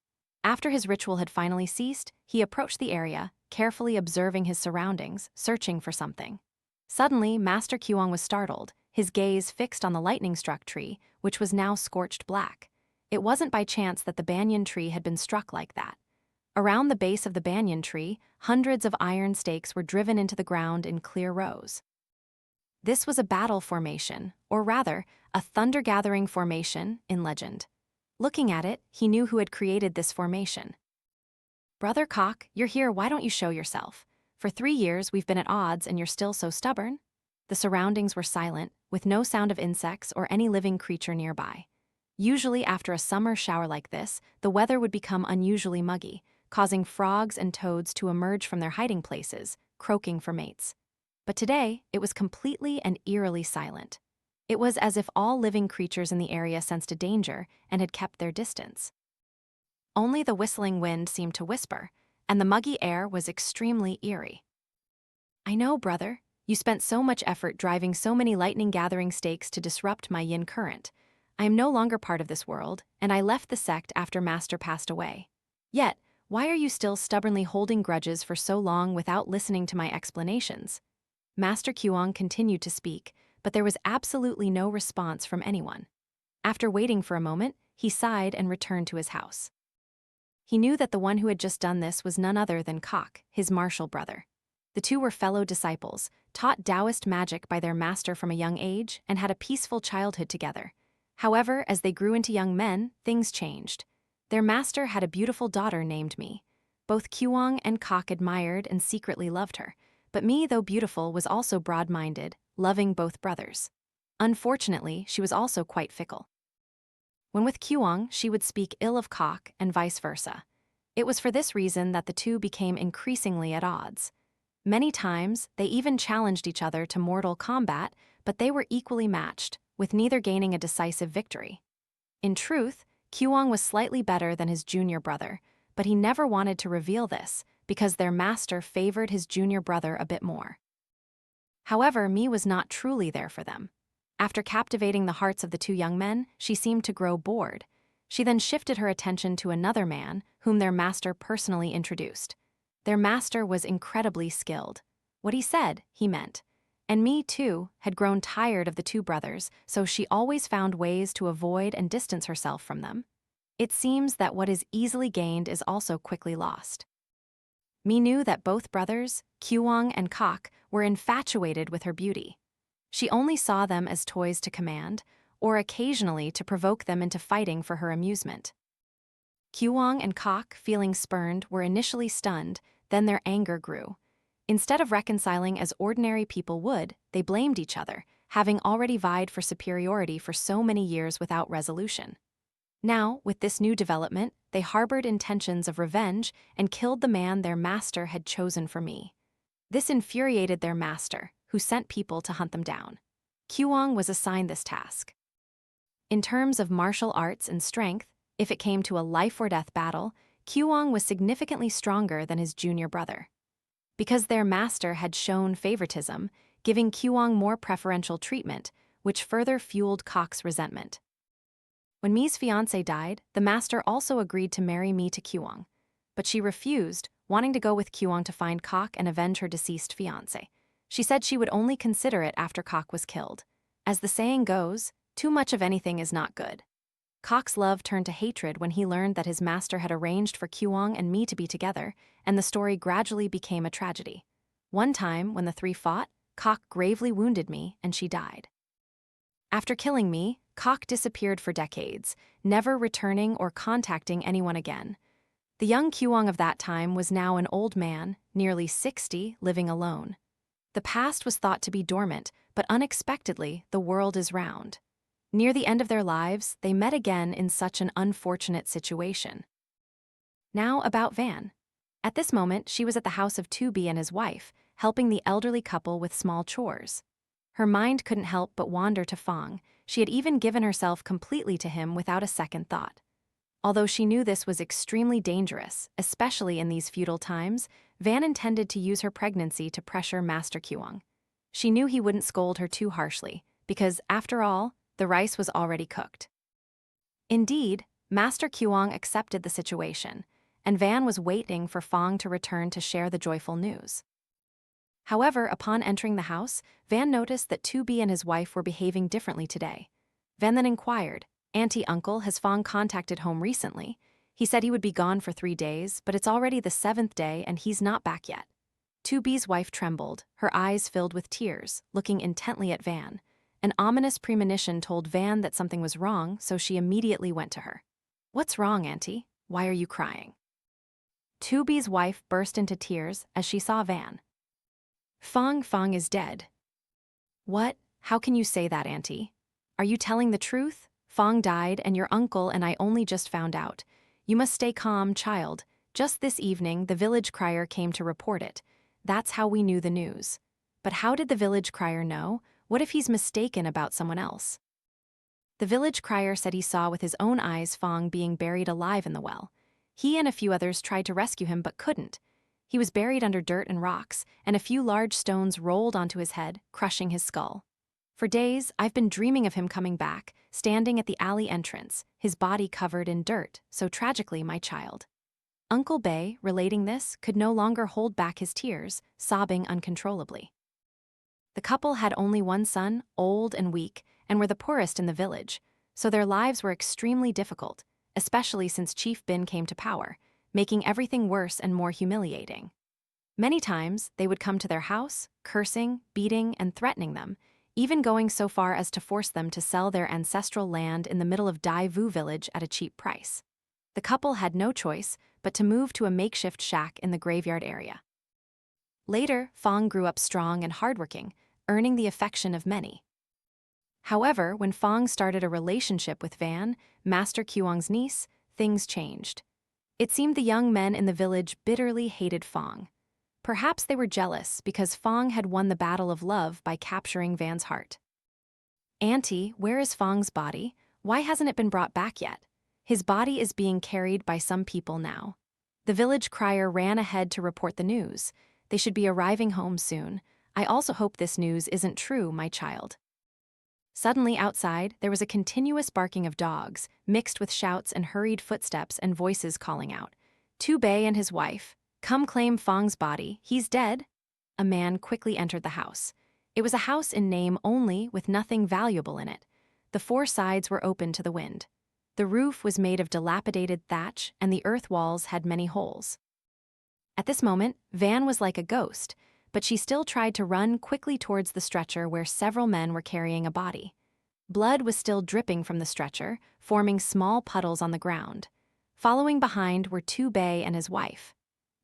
After his ritual had finally ceased, he approached the area, carefully observing his surroundings, searching for something. Suddenly, Master Khuong was startled, his gaze fixed on the lightning-struck tree, which was now scorched black. It wasn't by chance that the banyan tree had been struck like that. Around the base of the banyan tree, hundreds of iron stakes were driven into the ground in clear rows. This was a battle formation, or rather, a thunder-gathering formation in legend. Looking at it, he knew who had created this formation. Brother Cock, you're here, why don't you show yourself? For 3 years we've been at odds and you're still so stubborn? The surroundings were silent, with no sound of insects or any living creature nearby. Usually after a summer shower like this, the weather would become unusually muggy, causing frogs and toads to emerge from their hiding places, croaking for mates. But today, it was completely and eerily silent. It was as if all living creatures in the area sensed a danger and had kept their distance. Only the whistling wind seemed to whisper, and the muggy air was extremely eerie. I know, brother. You spent so much effort driving so many lightning-gathering stakes to disrupt my yin current. I am no longer part of this world, and I left the sect after Master passed away. Yet, why are you still stubbornly holding grudges for so long without listening to my explanations? Master Khuong continued to speak, but there was absolutely no response from anyone. After waiting for a moment, he sighed and returned to his house. He knew that the one who had just done this was none other than Kok, his martial brother. The two were fellow disciples, taught Taoist magic by their master from a young age, and had a peaceful childhood together. However, as they grew into young men, things changed. Their master had a beautiful daughter named Mi. Both Khuong and Kok admired and secretly loved her, but Mi, though beautiful, was also broad-minded, loving both brothers. Unfortunately, she was also quite fickle. When with Khuong, she would speak ill of Kok and vice versa. It was for this reason that the two became increasingly at odds. Many times, they even challenged each other to mortal combat, but they were equally matched, with neither gaining a decisive victory. In truth, Khuong was slightly better than his junior brother, but he never wanted to reveal this because their master favored his junior brother a bit more. However, Mi was not truly there for them. After captivating the hearts of the two young men, she seemed to grow bored. She then shifted her attention to another man, whom their master personally introduced. Their master was incredibly skilled. What he said, he meant. And Mi, too, had grown tired of the two brothers, so she always found ways to avoid and distance herself from them. It seems that what is easily gained is also quickly lost. Mi knew that both brothers, Khuong and Kok, were infatuated with her beauty. She only saw them as toys to command, or occasionally to provoke them into fighting for her amusement. Khuong and Kok, feeling spurned, were initially stunned, then their anger grew. Instead of reconciling as ordinary people would, they blamed each other, having already vied for superiority for so many years without resolution. Now, with this new development, they harbored intentions of revenge and killed the man their master had chosen for Mi. This infuriated their master, who sent people to hunt them down. Khuong was assigned this task. In terms of martial arts and strength, if it came to a life-or-death battle, Khuong was significantly stronger than his junior brother. Because their master had shown favoritism, giving Khuong more preferential treatment, which further fueled Kok's resentment. When Mi's fiancé died, the master also agreed to marry Mi to Khuong. But she refused, wanting to go with Khuong to find Kok and avenge her deceased fiancé. She said she would only consider it after Kok was killed. As the saying goes, too much of anything is not good. Kok's love turned to hatred when he learned that his master had arranged for Khuong and Mi to be together, and the story gradually became a tragedy. One time, when the three fought, Kok gravely wounded Mi, and she died. After killing Mi, Kok disappeared for decades, never returning or contacting anyone again. The young Khuong of that time was now an old man, nearly 60, living alone. The past was thought to be dormant, but unexpectedly, the world is round. Near the end of their lives, they met again in such an unfortunate situation. Now about Van. At this moment, she was at the house of Bi and his wife, helping the elderly couple with small chores. Her mind couldn't help but wander to Phong. She had even given herself completely to him without a second thought. Although she knew this was extremely dangerous, especially in these feudal times, Van intended to use her pregnancy to pressure Master Khuong. She knew he wouldn't scold her too harshly, because, after all, the rice was already cooked. Indeed, Master Khuong accepted the situation, and Van was waiting for Phong to return to share the joyful news. However, upon entering the house, Van noticed that Bi and his wife were behaving differently today. Van then inquired, "Auntie, uncle, has Phong contacted home recently? He said he would be gone for 3 days, but it's already the 7th day and he's not back yet." Bi's wife trembled, her eyes filled with tears, looking intently at Van. An ominous premonition told Van that something was wrong, so she immediately went to her. "What's wrong, Auntie? Why are you crying?" Bi's wife burst into tears as she saw Van. Phong is dead." "What? How can you say that, Auntie? Are you telling the truth? Phong died and your uncle and I only just found out. You must stay calm, child. Just this evening, the village crier came to report it. That's how we knew the news. But how did the village crier know? What if he's mistaken about someone else?" The village crier said he saw with his own eyes Phong being buried alive in the well. He and a few others tried to rescue him but couldn't. He was buried under dirt and rocks, and a few large stones rolled onto his head, crushing his skull. For days, I've been dreaming of him coming back, standing at the alley entrance, his body covered in dirt, so tragically, my child. Uncle Bay, relating this, could no longer hold back his tears, sobbing uncontrollably. The couple had only one son, old and weak, and were the poorest in the village, so their lives were extremely difficult, especially since Chief Binh came to power, making everything worse and more humiliating. Many times, they would come to their house, cursing, beating, and threatening them, even going so far as to force them to sell their ancestral land in the middle of Dai Vu Village at a cheap price. The couple had no choice but to move to a makeshift shack in the graveyard area. Later, Phong grew up strong and hardworking, earning the affection of many. However, when Phong started a relationship with Van, Master Khuong's niece, things changed. It seemed the young men in the village bitterly hated Phong. Perhaps they were jealous because Phong had won the battle of love by capturing Van's heart. "Auntie, where is Phong's body? Why hasn't it been brought back yet? His body is being carried by some people now." The village crier ran ahead to report the news. "They should be arriving home soon. I also hope this news isn't true, my child." Suddenly outside, there was a continuous barking of dogs, mixed with shouts and hurried footsteps and voices calling out, "Tu Bei and his wife. Come claim Phong's body, he's dead." A man quickly entered the house. It was a house in name only, with nothing valuable in it. The four sides were open to the wind. The roof was made of dilapidated thatch, and the earth walls had many holes. At this moment, Van was like a ghost, but she still tried to run quickly towards the stretcher where several men were carrying a body. Blood was still dripping from the stretcher, forming small puddles on the ground. Following behind were Tu Bei and his wife.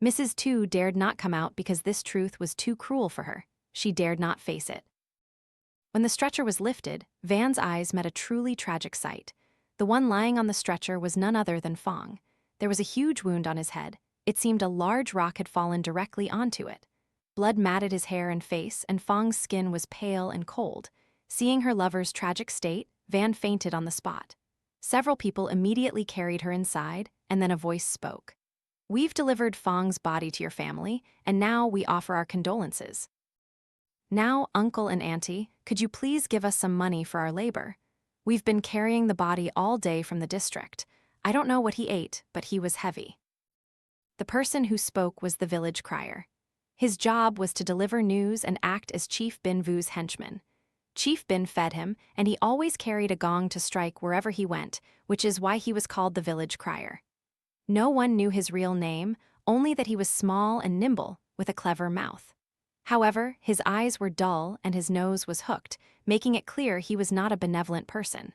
Mrs. Tu dared not come out because this truth was too cruel for her. She dared not face it. When the stretcher was lifted, Van's eyes met a truly tragic sight. The one lying on the stretcher was none other than Phong. There was a huge wound on his head. It seemed a large rock had fallen directly onto it. Blood matted his hair and face, and Phong's skin was pale and cold. Seeing her lover's tragic state, Van fainted on the spot. Several people immediately carried her inside, and then a voice spoke. "We've delivered Phong's body to your family, and now we offer our condolences. Now, Uncle and Auntie, could you please give us some money for our labor? We've been carrying the body all day from the district. I don't know what he ate, but he was heavy." The person who spoke was the village crier. His job was to deliver news and act as Chief Binh Vu's henchman. Chief Binh fed him, and he always carried a gong to strike wherever he went, which is why he was called the village crier. No one knew his real name, only that he was small and nimble, with a clever mouth. However, his eyes were dull and his nose was hooked, making it clear he was not a benevolent person.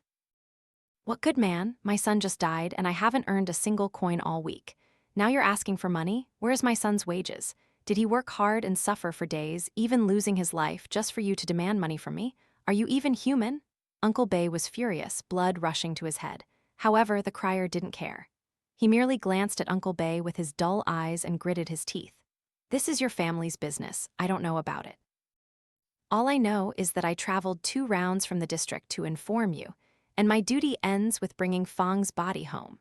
"What good man? My son just died, and I haven't earned a single coin all week. Now you're asking for money? Where's my son's wages? Did he work hard and suffer for days, even losing his life, just for you to demand money from me? Are you even human?" Uncle Bay was furious, blood rushing to his head. However, the crier didn't care. He merely glanced at Uncle Bay with his dull eyes and gritted his teeth. "This is your family's business. I don't know about it. All I know is that I traveled 2 rounds from the district to inform you, and my duty ends with bringing Phong's body home."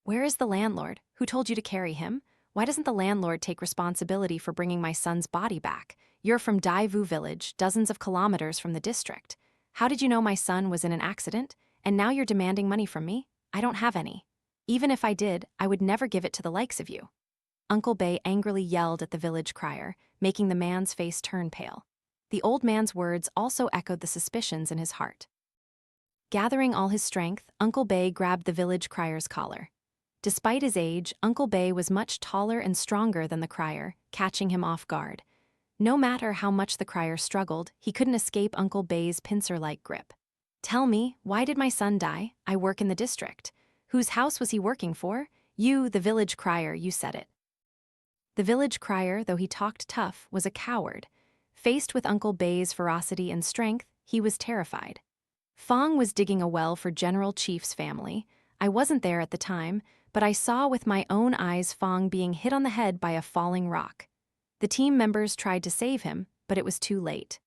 "Where is the landlord? Who told you to carry him? Why doesn't the landlord take responsibility for bringing my son's body back? You're from Dai Vu Village, dozens of kilometers from the district. How did you know my son was in an accident? And now you're demanding money from me? I don't have any. Even if I did, I would never give it to the likes of you." Uncle Bay angrily yelled at the village crier, making the man's face turn pale. The old man's words also echoed the suspicions in his heart. Gathering all his strength, Uncle Bay grabbed the village crier's collar. Despite his age, Uncle Bay was much taller and stronger than the crier, catching him off guard. No matter how much the crier struggled, he couldn't escape Uncle Bay's pincer-like grip. "Tell me, why did my son die? I work in the district. Whose house was he working for? You, the village crier, you said it." The village crier, though he talked tough, was a coward. Faced with Uncle Bei's ferocity and strength, he was terrified. Phong was digging a well for General Chief's family. I wasn't there at the time, but I saw with my own eyes Phong being hit on the head by a falling rock. The team members tried to save him, but it was too late.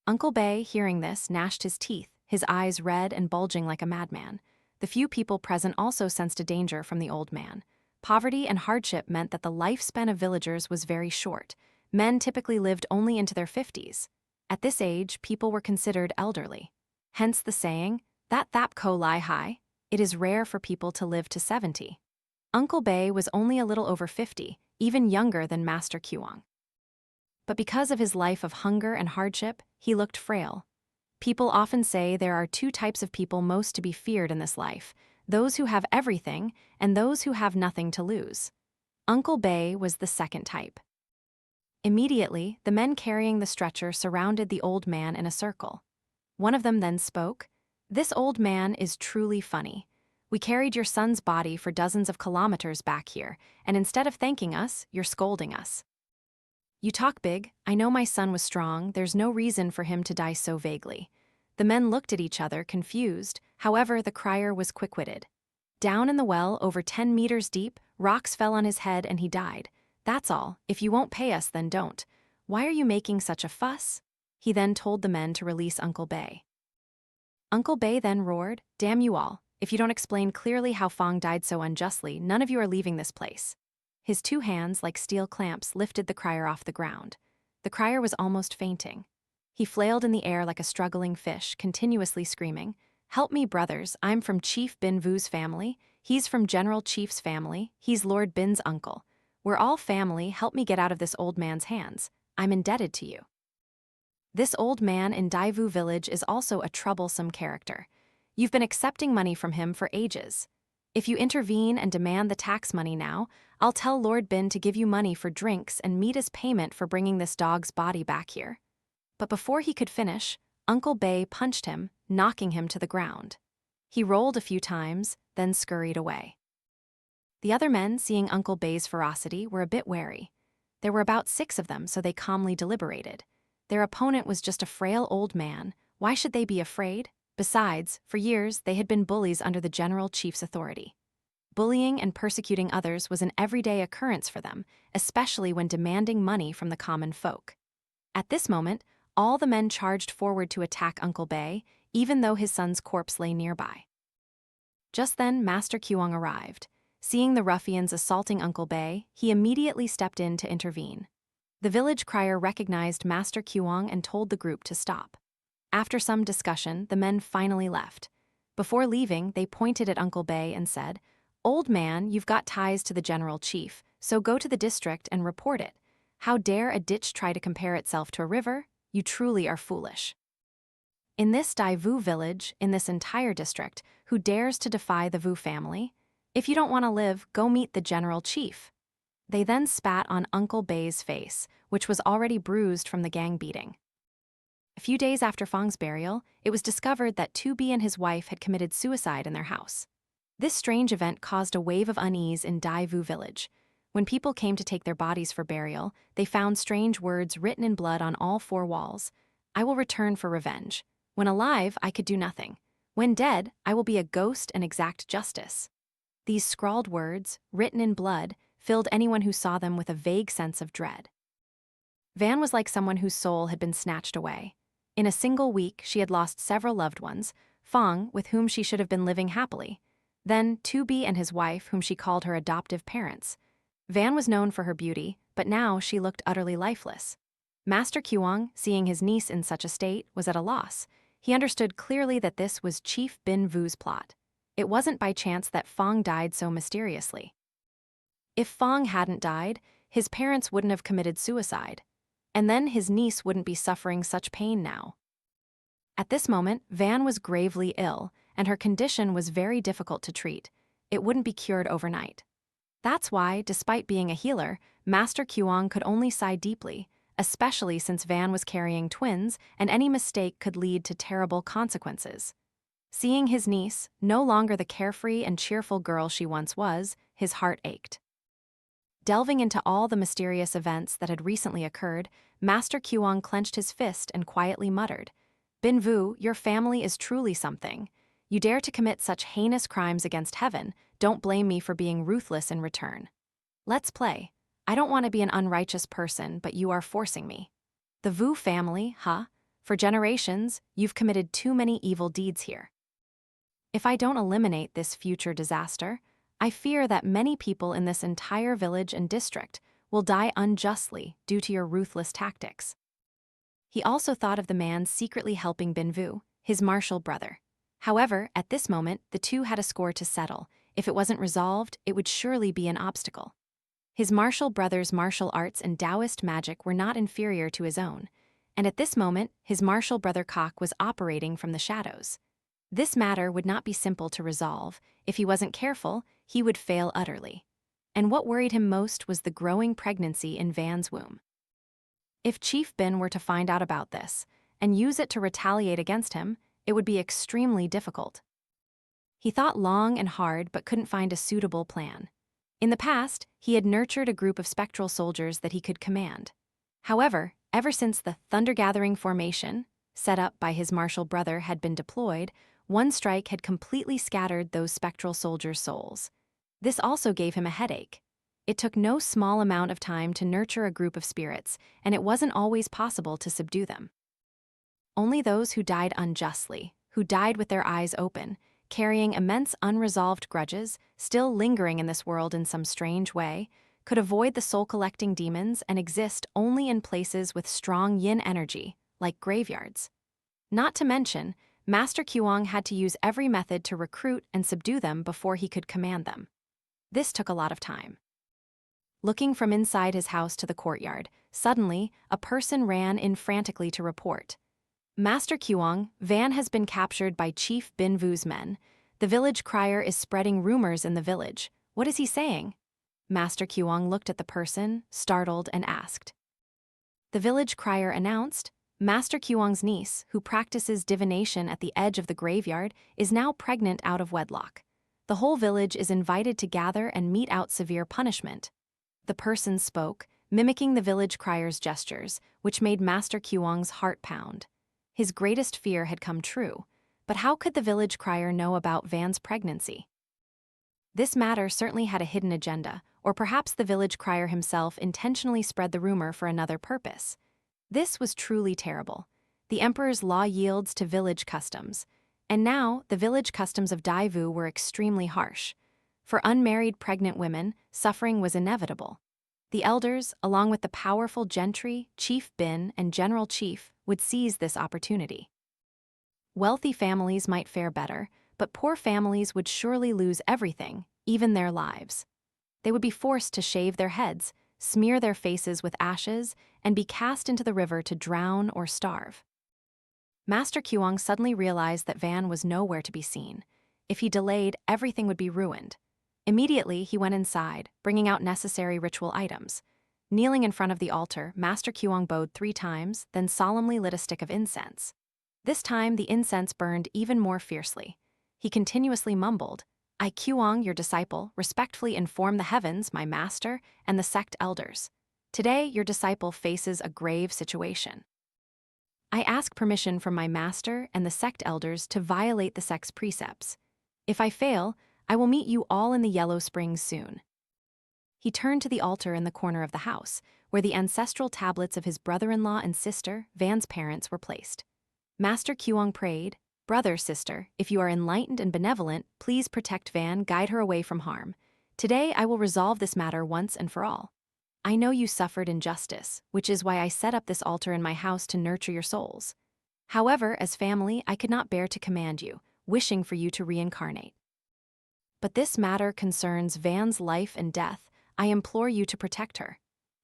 Uncle Bei, hearing this, gnashed his teeth, his eyes red and bulging like a madman. The few people present also sensed a danger from the old man. Poverty and hardship meant that the lifespan of villagers was very short. Men typically lived only into their 50s. At this age, people were considered elderly. Hence the saying, that thap ko lie high, it is rare for people to live to 70. Uncle Bei was only a little over 50, even younger than Master Khuong. But because of his life of hunger and hardship, he looked frail. People often say there are two types of people most to be feared in this life, those who have everything and those who have nothing to lose. Uncle Bei was the second type. Immediately, the men carrying the stretcher surrounded the old man in a circle. One of them then spoke, "This old man is truly funny. We carried your son's body for dozens of kilometers back here, and instead of thanking us, you're scolding us. You talk big, I know my son was strong, there's no reason for him to die so vaguely." The men looked at each other, confused, however the crier was quick-witted. Down in the well, over 10 meters deep, rocks fell on his head and he died. That's all, if you won't pay us then don't. Why are you making such a fuss? He then told the men to release Uncle Bei. Uncle Bei then roared, "Damn you all, if you don't explain clearly how Phong died so unjustly, none of you are leaving this place." His two hands, like steel clamps, lifted the crier off the ground. The crier was almost fainting. He flailed in the air like a struggling fish, continuously screaming, "Help me, brothers, I'm from Chief Binh Vu's family, he's from General Chief's family, he's Lord Bin's uncle. We're all family, help me get out of this old man's hands. I'm indebted to you." This old man in Dai Vu Village is also a troublesome character. You've been accepting money from him for ages. If you intervene and demand the tax money now, I'll tell Lord Bin to give you money for drinks and meat as payment for bringing this dog's body back here. But before he could finish, Uncle Bei punched him, knocking him to the ground. He rolled a few times, then scurried away. The other men, seeing Uncle Bei's ferocity, were a bit wary. There were about 6 of them, so they calmly deliberated. Their opponent was just a frail old man. Why should they be afraid? Besides, for years, they had been bullies under the General Chief's authority. Bullying and persecuting others was an everyday occurrence for them, especially when demanding money from the common folk. At this moment, all the men charged forward to attack Uncle Bei, even though his son's corpse lay nearby. Just then, Master Khuong arrived. Seeing the ruffians assaulting Uncle Bei, he immediately stepped in to intervene. The village crier recognized Master Khuong and told the group to stop. After some discussion, the men finally left. Before leaving, they pointed at Uncle Bei and said, "Old man, you've got ties to the General Chief, so go to the district and report it. How dare a ditch try to compare itself to a river? You truly are foolish." In this Dai Vu Village, in this entire district, who dares to defy the Vu family? If you don't want to live, go meet the General Chief. They then spat on Uncle Bei's face, which was already bruised from the gang beating. A few days after Phong's burial, it was discovered that Tu Bi and his wife had committed suicide in their house. This strange event caused a wave of unease in Dai Vu Village. When people came to take their bodies for burial, they found strange words written in blood on all 4 walls. "I will return for revenge. When alive, I could do nothing. When dead, I will be a ghost and exact justice." These scrawled words, written in blood, filled anyone who saw them with a vague sense of dread. Van was like someone whose soul had been snatched away. In a single week, she had lost several loved ones, Phong, with whom she should have been living happily. Then Tu Bi and his wife, whom she called her adoptive parents. Van was known for her beauty, but now she looked utterly lifeless. Master Khuong, seeing his niece in such a state, was at a loss. He understood clearly that this was Chief Binh Vu's plot. It wasn't by chance that Phong died so mysteriously. If Phong hadn't died, his parents wouldn't have committed suicide. And then his niece wouldn't be suffering such pain now. At this moment, Van was gravely ill, and her condition was very difficult to treat. It wouldn't be cured overnight. That's why, despite being a healer, Master Khuong could only sigh deeply, especially since Van was carrying twins and any mistake could lead to terrible consequences. Seeing his niece, no longer the carefree and cheerful girl she once was, his heart ached. Delving into all the mysterious events that had recently occurred, Master Khuong clenched his fist and quietly muttered, "Binh Vu, your family is truly something. You dare to commit such heinous crimes against heaven, don't blame me for being ruthless in return. Let's play. I don't want to be an unrighteous person, but you are forcing me. The Vu family, huh? For generations, you've committed too many evil deeds here. If I don't eliminate this future disaster, I fear that many people in this entire village and district will die unjustly due to your ruthless tactics." He also thought of the man secretly helping Binh Vu, his martial brother. However, at this moment, the two had a score to settle. If it wasn't resolved, it would surely be an obstacle. His martial brother's martial arts and Taoist magic were not inferior to his own, and at this moment, his martial brother Kok was operating from the shadows. This matter would not be simple to resolve. If he wasn't careful, he would fail utterly. And what worried him most was the growing pregnancy in Van's womb. If Chief Binh were to find out about this and use it to retaliate against him, it would be extremely difficult. He thought long and hard but couldn't find a suitable plan. In the past, he had nurtured a group of spectral soldiers that he could command. However, ever since the Thunder-gathering formation, set up by his martial brother, had been deployed, one strike had completely scattered those spectral soldiers' souls. This also gave him a headache. It took no small amount of time to nurture a group of spirits, and it wasn't always possible to subdue them. Only those who died unjustly, who died with their eyes open, carrying immense unresolved grudges, still lingering in this world in some strange way, could avoid the soul-collecting demons and exist only in places with strong yin energy, like graveyards. Not to mention, Master Khuong had to use every method to recruit and subdue them before he could command them. This took a lot of time. Looking from inside his house to the courtyard, suddenly, a person ran in frantically to report. "Master Khuong, Van has been captured by Chief Binh Vu's men. The village crier is spreading rumors in the village. What is he saying?" Master Khuong looked at the person, startled, and asked. The village crier announced, "Master Khuong's niece, who practices divination at the edge of the graveyard, is now pregnant out of wedlock. The whole village is invited to gather and mete out severe punishment." The person spoke, mimicking the village crier's gestures, which made Master Khuong's heart pound. His greatest fear had come true, but how could the village crier know about Van's pregnancy? This matter certainly had a hidden agenda, or perhaps the village crier himself intentionally spread the rumor for another purpose. This was truly terrible. The emperor's law yields to village customs, and now the village customs of Dai Vu were extremely harsh. For unmarried pregnant women, suffering was inevitable. The elders, along with the powerful gentry, Chief Binh, and General Chief, would seize this opportunity. Wealthy families might fare better, but poor families would surely lose everything, even their lives. They would be forced to shave their heads, smear their faces with ashes, and be cast into the river to drown or starve. Master Khuong suddenly realized that Van was nowhere to be seen. If he delayed, everything would be ruined. Immediately, he went inside, bringing out necessary ritual items. Kneeling in front of the altar, Master Khuong bowed 3 times, then solemnly lit a stick of incense. This time, the incense burned even more fiercely. He continuously mumbled, "I, Khuong, your disciple, respectfully inform the heavens, my master, and the sect elders. Today, your disciple faces a grave situation. I ask permission from my master and the sect elders to violate the sect's precepts. If I fail, I will meet you all in the Yellow Springs soon." He turned to the altar in the corner of the house, where the ancestral tablets of his brother-in-law and sister, Van's parents, were placed. Master Khuong prayed, "Brother, sister, if you are enlightened and benevolent, please protect Van, guide her away from harm. Today I will resolve this matter once and for all. I know you suffered injustice, which is why I set up this altar in my house to nurture your souls. However, as family, I could not bear to command you, wishing for you to reincarnate. But this matter concerns Van's life and death. I implore you to protect her.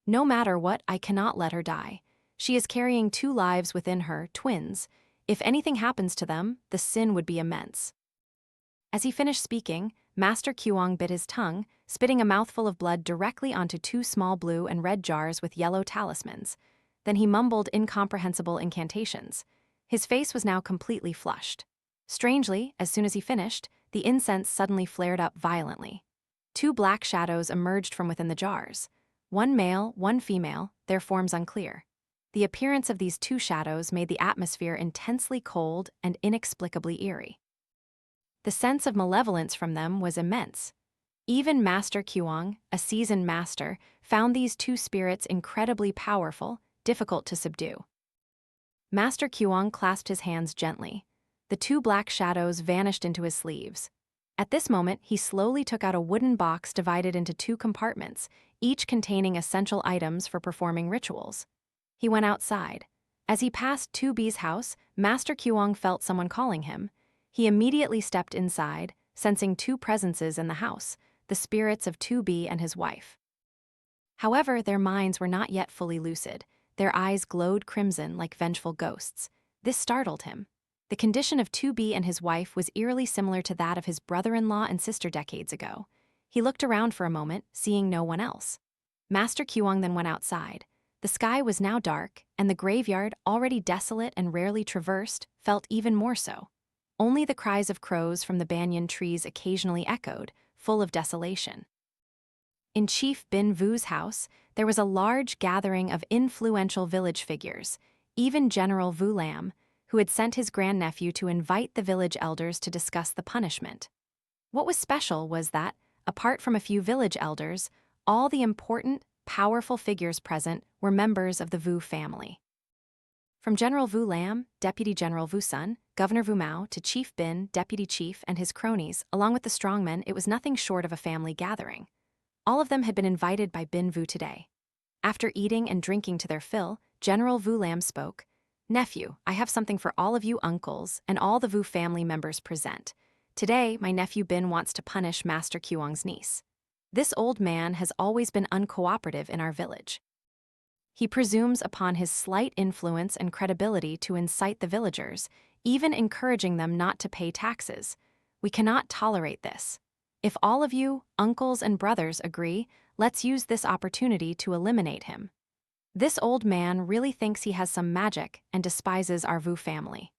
No matter what, I cannot let her die. She is carrying 2 lives within her, twins. If anything happens to them, the sin would be immense." As he finished speaking, Master Khuong bit his tongue, spitting a mouthful of blood directly onto 2 small blue and red jars with yellow talismans. Then he mumbled incomprehensible incantations. His face was now completely flushed. Strangely, as soon as he finished, the incense suddenly flared up violently. Two black shadows emerged from within the jars. One male, one female, their forms unclear. The appearance of these two shadows made the atmosphere intensely cold and inexplicably eerie. The sense of malevolence from them was immense. Even Master Khuong, a seasoned master, found these two spirits incredibly powerful, difficult to subdue. Master Khuong clasped his hands gently. The two black shadows vanished into his sleeves. At this moment, he slowly took out a wooden box divided into two compartments, each containing essential items for performing rituals. He went outside. As he passed 2B's house, Master Khuong felt someone calling him. He immediately stepped inside, sensing two presences in the house, the spirits of 2B and his wife. However, their minds were not yet fully lucid. Their eyes glowed crimson like vengeful ghosts. This startled him. The condition of 2B and his wife was eerily similar to that of his brother-in-law and sister decades ago. He looked around for a moment, seeing no one else. Master Khuong then went outside. The sky was now dark, and the graveyard, already desolate and rarely traversed, felt even more so. Only the cries of crows from the banyan trees occasionally echoed, full of desolation. In Chief Binh Vu's house, there was a large gathering of influential village figures, even General Vu Lam, who had sent his grandnephew to invite the village elders to discuss the punishment. What was special was that, apart from a few village elders, all the important, powerful figures present were members of the Vu family. From General Vu Lam, Deputy General Vu Sun, Governor Vu Mao, to Chief Binh, Deputy Chief, and his cronies, along with the strongmen, it was nothing short of a family gathering. All of them had been invited by Binh Vu today. After eating and drinking to their fill, General Vu Lam spoke. "Nephew, I have something for all of you uncles and all the Vu family members present. Today, my nephew Binh wants to punish Master Khuong's niece. This old man has always been uncooperative in our village. He presumes upon his slight influence and credibility to incite the villagers, even encouraging them not to pay taxes. We cannot tolerate this. If all of you, uncles and brothers, agree, let's use this opportunity to eliminate him. This old man really thinks he has some magic and despises our Vu family."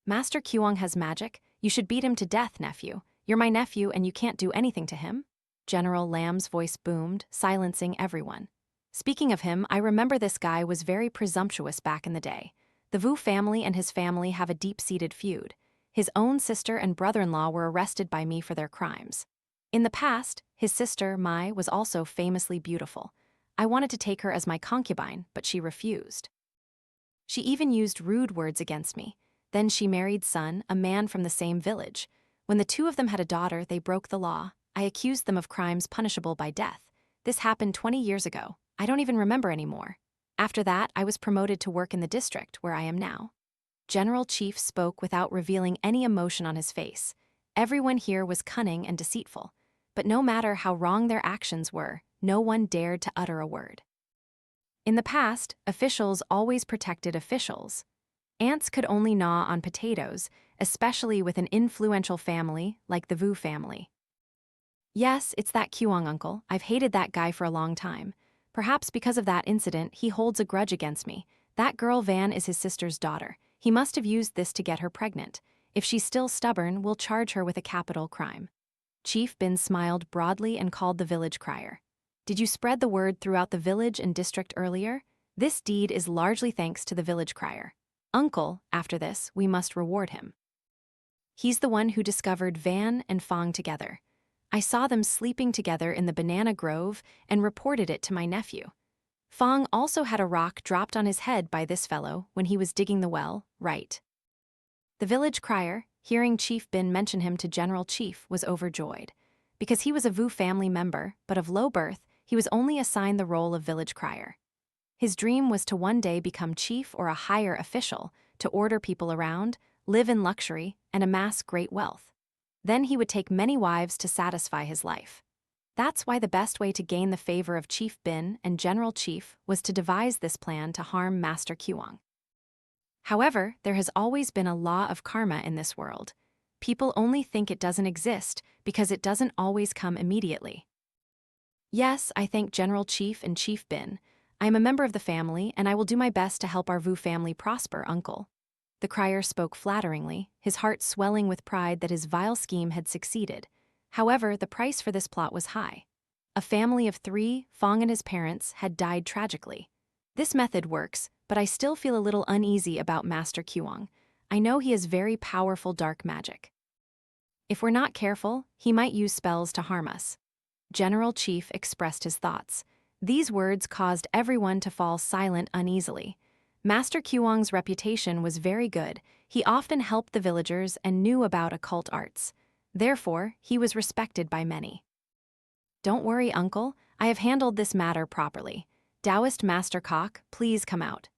"Master Khuong has magic? You should beat him to death, nephew. You're my nephew and you can't do anything to him?" General Lam's voice boomed, silencing everyone. "Speaking of him, I remember this guy was very presumptuous back in the day. The Vu family and his family have a deep-seated feud. His own sister and brother-in-law were arrested by me for their crimes. In the past, his sister, Mai, was also famously beautiful. I wanted to take her as my concubine, but she refused. She even used rude words against me. Then she married Sun, a man from the same village. When the two of them had a daughter, they broke the law. I accused them of crimes punishable by death. This happened 20 years ago. I don't even remember anymore. After that, I was promoted to work in the district, where I am now." General Chief spoke without revealing any emotion on his face. Everyone here was cunning and deceitful. But no matter how wrong their actions were, no one dared to utter a word. In the past, officials always protected officials. Ants could only gnaw on potatoes, especially with an influential family like the Vu family. "Yes, it's that Khuong uncle. I've hated that guy for a long time. Perhaps because of that incident, he holds a grudge against me. That girl Van is his sister's daughter. He must have used this to get her pregnant. If she's still stubborn, we'll charge her with a capital crime." Chief Binh smiled broadly and called the village crier. "Did you spread the word throughout the village and district earlier? This deed is largely thanks to the village crier. Uncle, after this, we must reward him. He's the one who discovered Van and Phong together. I saw them sleeping together in the banana grove and reported it to my nephew. Phong also had a rock dropped on his head by this fellow when he was digging the well, right?" The village crier, hearing Chief Binh mention him to General Chief, was overjoyed. Because he was a Vu family member, but of low birth, he was only assigned the role of village crier. His dream was to one day become chief or a higher official, to order people around, live in luxury, and amass great wealth. Then he would take many wives to satisfy his life. That's why the best way to gain the favor of Chief Binh and General Chief was to devise this plan to harm Master Khuong. However, there has always been a law of karma in this world. People only think it doesn't exist because it doesn't always come immediately. "Yes, I thank General Chief and Chief Binh. I am a member of the family, and I will do my best to help our Vu family prosper, uncle." The crier spoke flatteringly, his heart swelling with pride that his vile scheme had succeeded. However, the price for this plot was high. A family of 3, Phong and his parents, had died tragically. This method works, but I still feel a little uneasy about Master Khuong. I know he has very powerful dark magic. If we're not careful, he might use spells to harm us. General Chief expressed his thoughts. These words caused everyone to fall silent uneasily. Master Khuong's reputation was very good. He often helped the villagers and knew about occult arts. Therefore, he was respected by many. Don't worry, uncle. I have handled this matter properly. Taoist Master Khuong, please come out.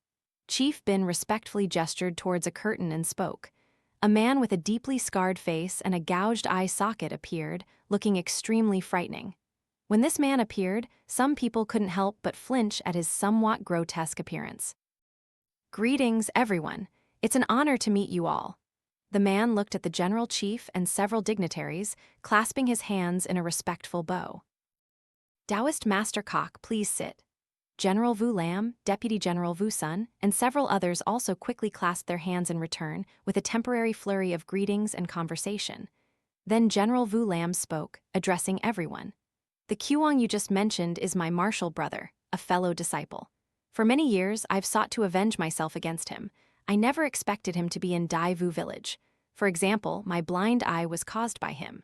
Chief Binh respectfully gestured towards a curtain and spoke. A man with a deeply scarred face and a gouged eye socket appeared, looking extremely frightening. When this man appeared, some people couldn't help but flinch at his somewhat grotesque appearance. Greetings, everyone. It's an honor to meet you all. The man looked at the General Chief and several dignitaries, clasping his hands in a respectful bow. Taoist Master Khuong, please sit. General Vu Lam, Deputy General Vu Sun, and several others also quickly clasped their hands in return, with a temporary flurry of greetings and conversation. Then General Vu Lam spoke, addressing everyone. The Khuong you just mentioned is my martial brother, a fellow disciple. For many years, I've sought to avenge myself against him. I never expected him to be in Dai Vu Village. For example, my blind eye was caused by him.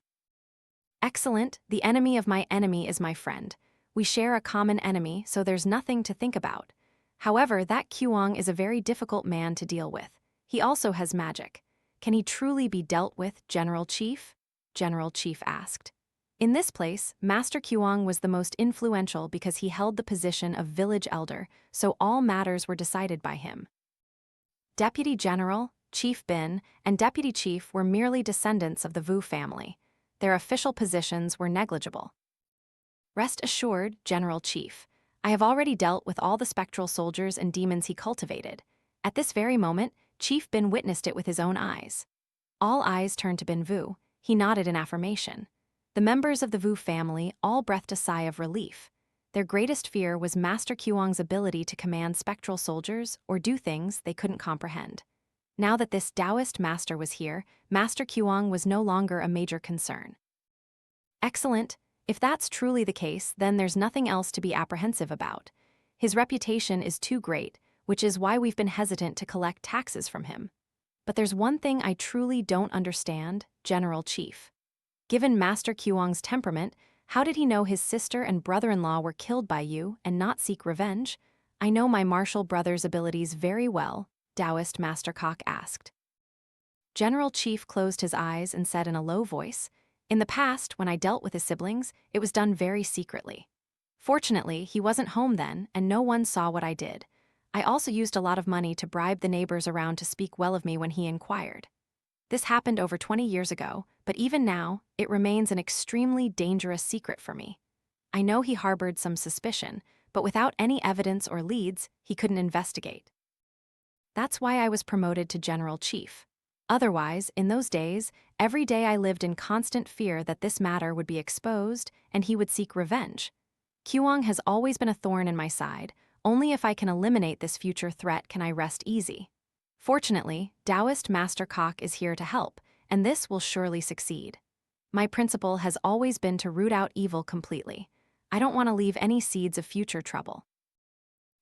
Excellent, the enemy of my enemy is my friend. We share a common enemy, so there's nothing to think about. However, that Khuong is a very difficult man to deal with. He also has magic. Can he truly be dealt with, General Chief? General Chief asked. In this place, Master Khuong was the most influential because he held the position of village elder, so all matters were decided by him. Deputy General, Chief Binh, and Deputy Chief were merely descendants of the Vu family. Their official positions were negligible. Rest assured, General Chief, I have already dealt with all the spectral soldiers and demons he cultivated. At this very moment, Chief Binh witnessed it with his own eyes. All eyes turned to Binh Vu. He nodded in affirmation. The members of the Vu family all breathed a sigh of relief. Their greatest fear was Master Khuong's ability to command spectral soldiers or do things they couldn't comprehend. Now that this Taoist master was here, Master Khuong was no longer a major concern. Excellent. If that's truly the case, then there's nothing else to be apprehensive about. His reputation is too great, which is why we've been hesitant to collect taxes from him. But there's one thing I truly don't understand, General Chief. Given Master Khuong's temperament, how did he know his sister and brother-in-law were killed by you and not seek revenge? I know my martial brother's abilities very well, Taoist Master Khuong asked. General Chief closed his eyes and said in a low voice, in the past, when I dealt with his siblings, it was done very secretly. Fortunately, he wasn't home then, and no one saw what I did. I also used a lot of money to bribe the neighbors around to speak well of me when he inquired. This happened over 20 years ago, but even now, it remains an extremely dangerous secret for me. I know he harbored some suspicion, but without any evidence or leads, he couldn't investigate. That's why I was promoted to General Chief. Otherwise, in those days, every day I lived in constant fear that this matter would be exposed and he would seek revenge. Khuong has always been a thorn in my side. Only if I can eliminate this future threat can I rest easy. Fortunately, Taoist Master Khuong is here to help, and this will surely succeed. My principle has always been to root out evil completely. I don't want to leave any seeds of future trouble.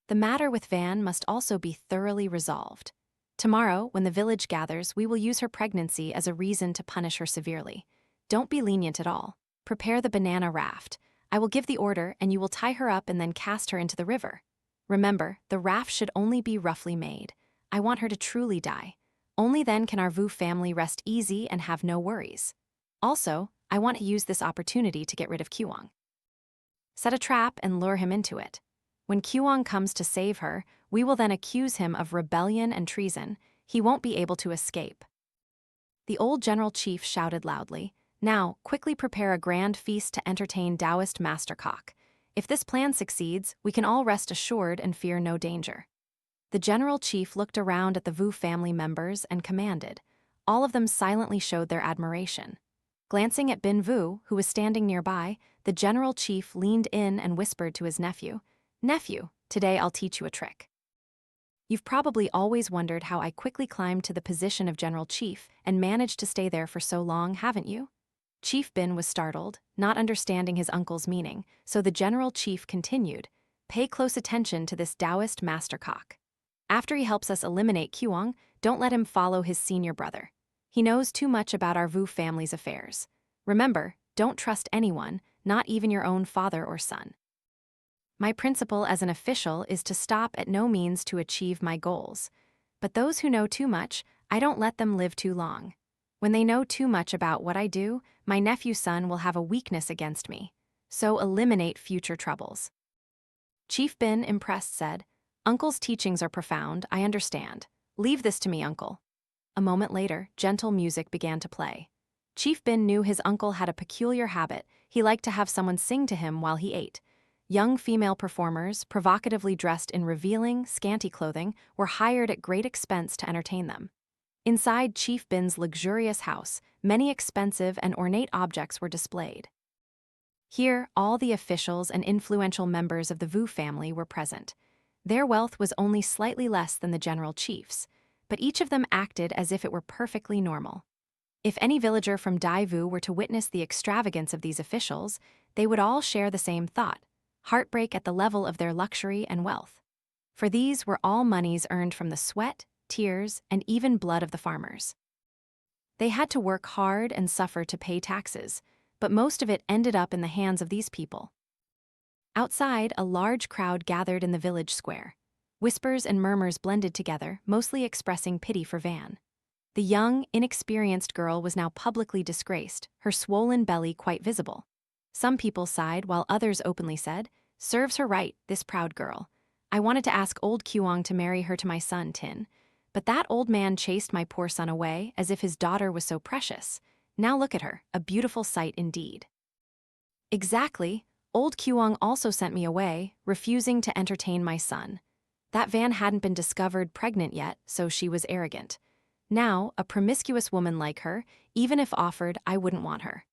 The matter with Van must also be thoroughly resolved. Tomorrow, when the village gathers, we will use her pregnancy as a reason to punish her severely. Don't be lenient at all. Prepare the banana raft. I will give the order, and you will tie her up and then cast her into the river. Remember, the raft should only be roughly made. I want her to truly die. Only then can our Vu family rest easy and have no worries. Also, I want to use this opportunity to get rid of Khuong. Set a trap and lure him into it. When Khuong comes to save her, we will then accuse him of rebellion and treason. He won't be able to escape. The old General Chief shouted loudly, now, quickly prepare a grand feast to entertain Taoist Master Khuong. If this plan succeeds, we can all rest assured and fear no danger. The General Chief looked around at the Vu family members and commanded. All of them silently showed their admiration. Glancing at Binh Vu, who was standing nearby, the General Chief leaned in and whispered to his nephew, Nephew, today I'll teach you a trick. You've probably always wondered how I quickly climbed to the position of General Chief and managed to stay there for so long, haven't you? Chief Binh was startled, not understanding his uncle's meaning, so the general chief continued, "Pay close attention to this Taoist Master Khuong. After he helps us eliminate Khuong, don't let him follow his senior brother. He knows too much about our Vu family's affairs. Remember, don't trust anyone, not even your own father or son. My principle as an official is to stop at no means to achieve my goals. But those who know too much, I don't let them live too long. When they know too much about what I do, my nephew's son will have a weakness against me. So eliminate future troubles." Chief Binh, impressed, said, "Uncle's teachings are profound, I understand. Leave this to me, uncle." A moment later, gentle music began to play. Chief Binh knew his uncle had a peculiar habit. He liked to have someone sing to him while he ate. Young female performers, provocatively dressed in revealing, scanty clothing, were hired at great expense to entertain them. Inside Chief Binh's luxurious house, many expensive and ornate objects were displayed. Here, all the officials and influential members of the Vu family were present. Their wealth was only slightly less than the general chief's, but each of them acted as if it were perfectly normal. If any villager from Dai Vu were to witness the extravagance of these officials, they would all share the same thought: heartbreak at the level of their luxury and wealth. For these were all monies earned from the sweat, tears, and even blood of the farmers. They had to work hard and suffer to pay taxes, but most of it ended up in the hands of these people. Outside, a large crowd gathered in the village square. Whispers and murmurs blended together, mostly expressing pity for Van. The young, inexperienced girl was now publicly disgraced, her swollen belly quite visible. Some people sighed while others openly said, "Serves her right, this proud girl. I wanted to ask old Khuong to marry her to my son, Tin. But that old man chased my poor son away as if his daughter was so precious. Now look at her, a beautiful sight indeed." "Exactly. Old Khuong also sent me away, refusing to entertain my son. That Van hadn't been discovered pregnant yet, so she was arrogant. Now, a promiscuous woman like her, even if offered, I wouldn't want her."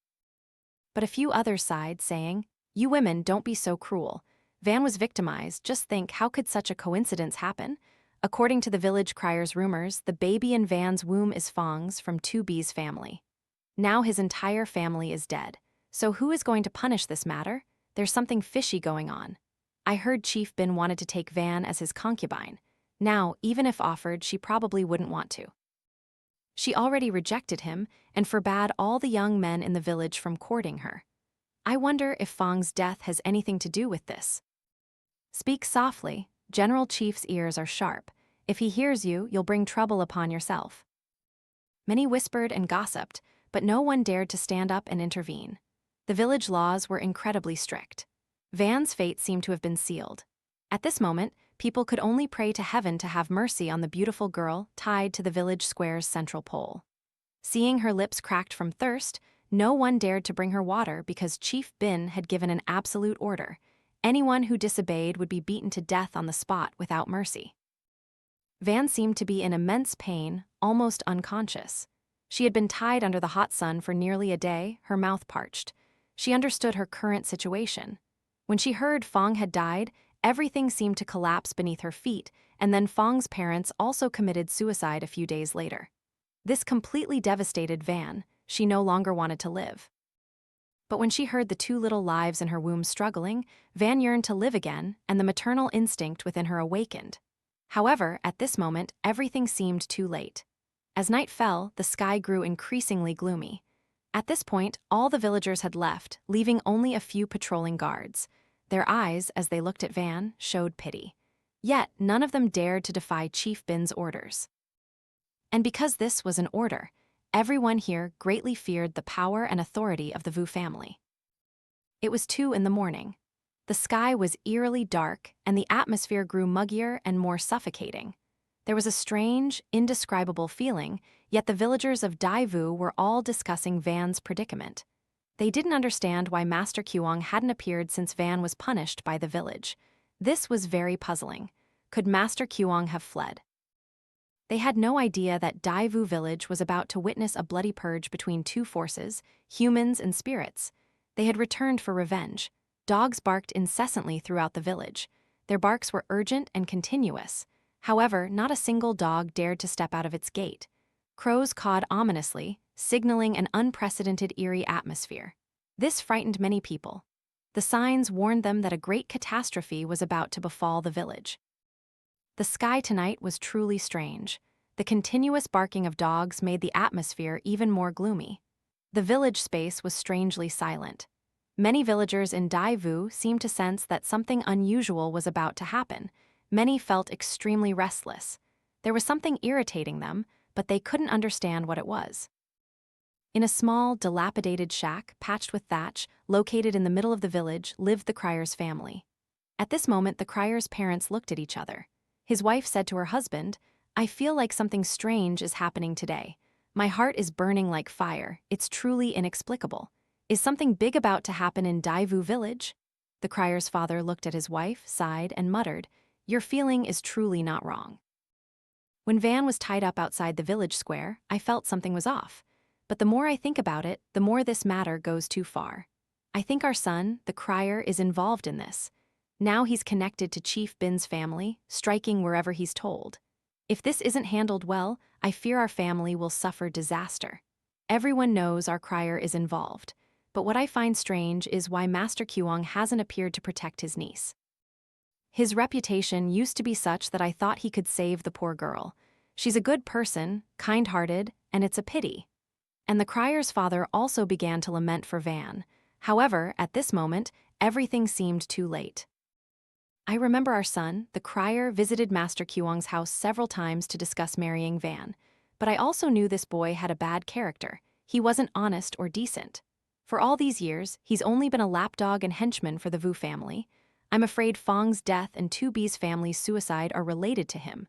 But a few others sighed, saying, "You women, don't be so cruel. Van was victimized. Just think, how could such a coincidence happen? According to the village crier's rumors, the baby in Van's womb is Phong's from 2B's family. Now his entire family is dead. So who is going to punish this matter? There's something fishy going on. I heard Chief Binh wanted to take Van as his concubine. Now, even if offered, she probably wouldn't want to. She already rejected him and forbade all the young men in the village from courting her. I wonder if Phong's death has anything to do with this." "Speak softly. General Chief's ears are sharp. If he hears you, you'll bring trouble upon yourself." Many whispered and gossiped, but no one dared to stand up and intervene. The village laws were incredibly strict. Van's fate seemed to have been sealed. At this moment, people could only pray to heaven to have mercy on the beautiful girl tied to the village square's central pole. Seeing her lips cracked from thirst, no one dared to bring her water because Chief Binh had given an absolute order. Anyone who disobeyed would be beaten to death on the spot without mercy. Van seemed to be in immense pain, almost unconscious. She had been tied under the hot sun for nearly a day, her mouth parched. She understood her current situation. When she heard Phong had died, everything seemed to collapse beneath her feet, and then Phong's parents also committed suicide a few days later. This completely devastated Van. She no longer wanted to live. But when she heard the two little lives in her womb struggling, Van yearned to live again, and the maternal instinct within her awakened. However, at this moment, everything seemed too late. As night fell, the sky grew increasingly gloomy. At this point, all the villagers had left, leaving only a few patrolling guards. Their eyes, as they looked at Van, showed pity. Yet, none of them dared to defy Chief Binh's orders. And because this was an order, everyone here greatly feared the power and authority of the Vu family. It was 2 in the morning. The sky was eerily dark, and the atmosphere grew muggier and more suffocating. There was a strange, indescribable feeling, yet the villagers of Dai Vu were all discussing Van's predicament. They didn't understand why Master Khuong hadn't appeared since Van was punished by the village. This was very puzzling. Could Master Khuong have fled? They had no idea that Dai Vu Village was about to witness a bloody purge between two forces, humans and spirits. They had returned for revenge. Dogs barked incessantly throughout the village. Their barks were urgent and continuous. However, not a single dog dared to step out of its gate. Crows cawed ominously, signaling an unprecedented eerie atmosphere. This frightened many people. The signs warned them that a great catastrophe was about to befall the village. The sky tonight was truly strange. The continuous barking of dogs made the atmosphere even more gloomy. The village space was strangely silent. Many villagers in Dai Vu seemed to sense that something unusual was about to happen. Many felt extremely restless. There was something irritating them, but they couldn't understand what it was. In a small, dilapidated shack, patched with thatch, located in the middle of the village, lived the Crier's family. At this moment, the Crier's parents looked at each other. His wife said to her husband, "I feel like something strange is happening today. My heart is burning like fire. It's truly inexplicable. Is something big about to happen in Dai Vu Village?" The Crier's father looked at his wife, sighed, and muttered, "Your feeling is truly not wrong." When Van was tied up outside the village square, I felt something was off. But the more I think about it, the more this matter goes too far. I think our son, the Crier, is involved in this. Now he's connected to Chief Binh's family, striking wherever he's told. If this isn't handled well, I fear our family will suffer disaster. Everyone knows our Crier is involved. But what I find strange is why Master Khuong hasn't appeared to protect his niece. His reputation used to be such that I thought he could save the poor girl. She's a good person, kind-hearted, and it's a pity. And the Crier's father also began to lament for Van. However, at this moment, everything seemed too late. I remember our son, the Crier, visited Master Khuong's house several times to discuss marrying Van. But I also knew this boy had a bad character. He wasn't honest or decent. For all these years, he's only been a lapdog and henchman for the Vu family. I'm afraid Phong death and 2B's family's suicide are related to him.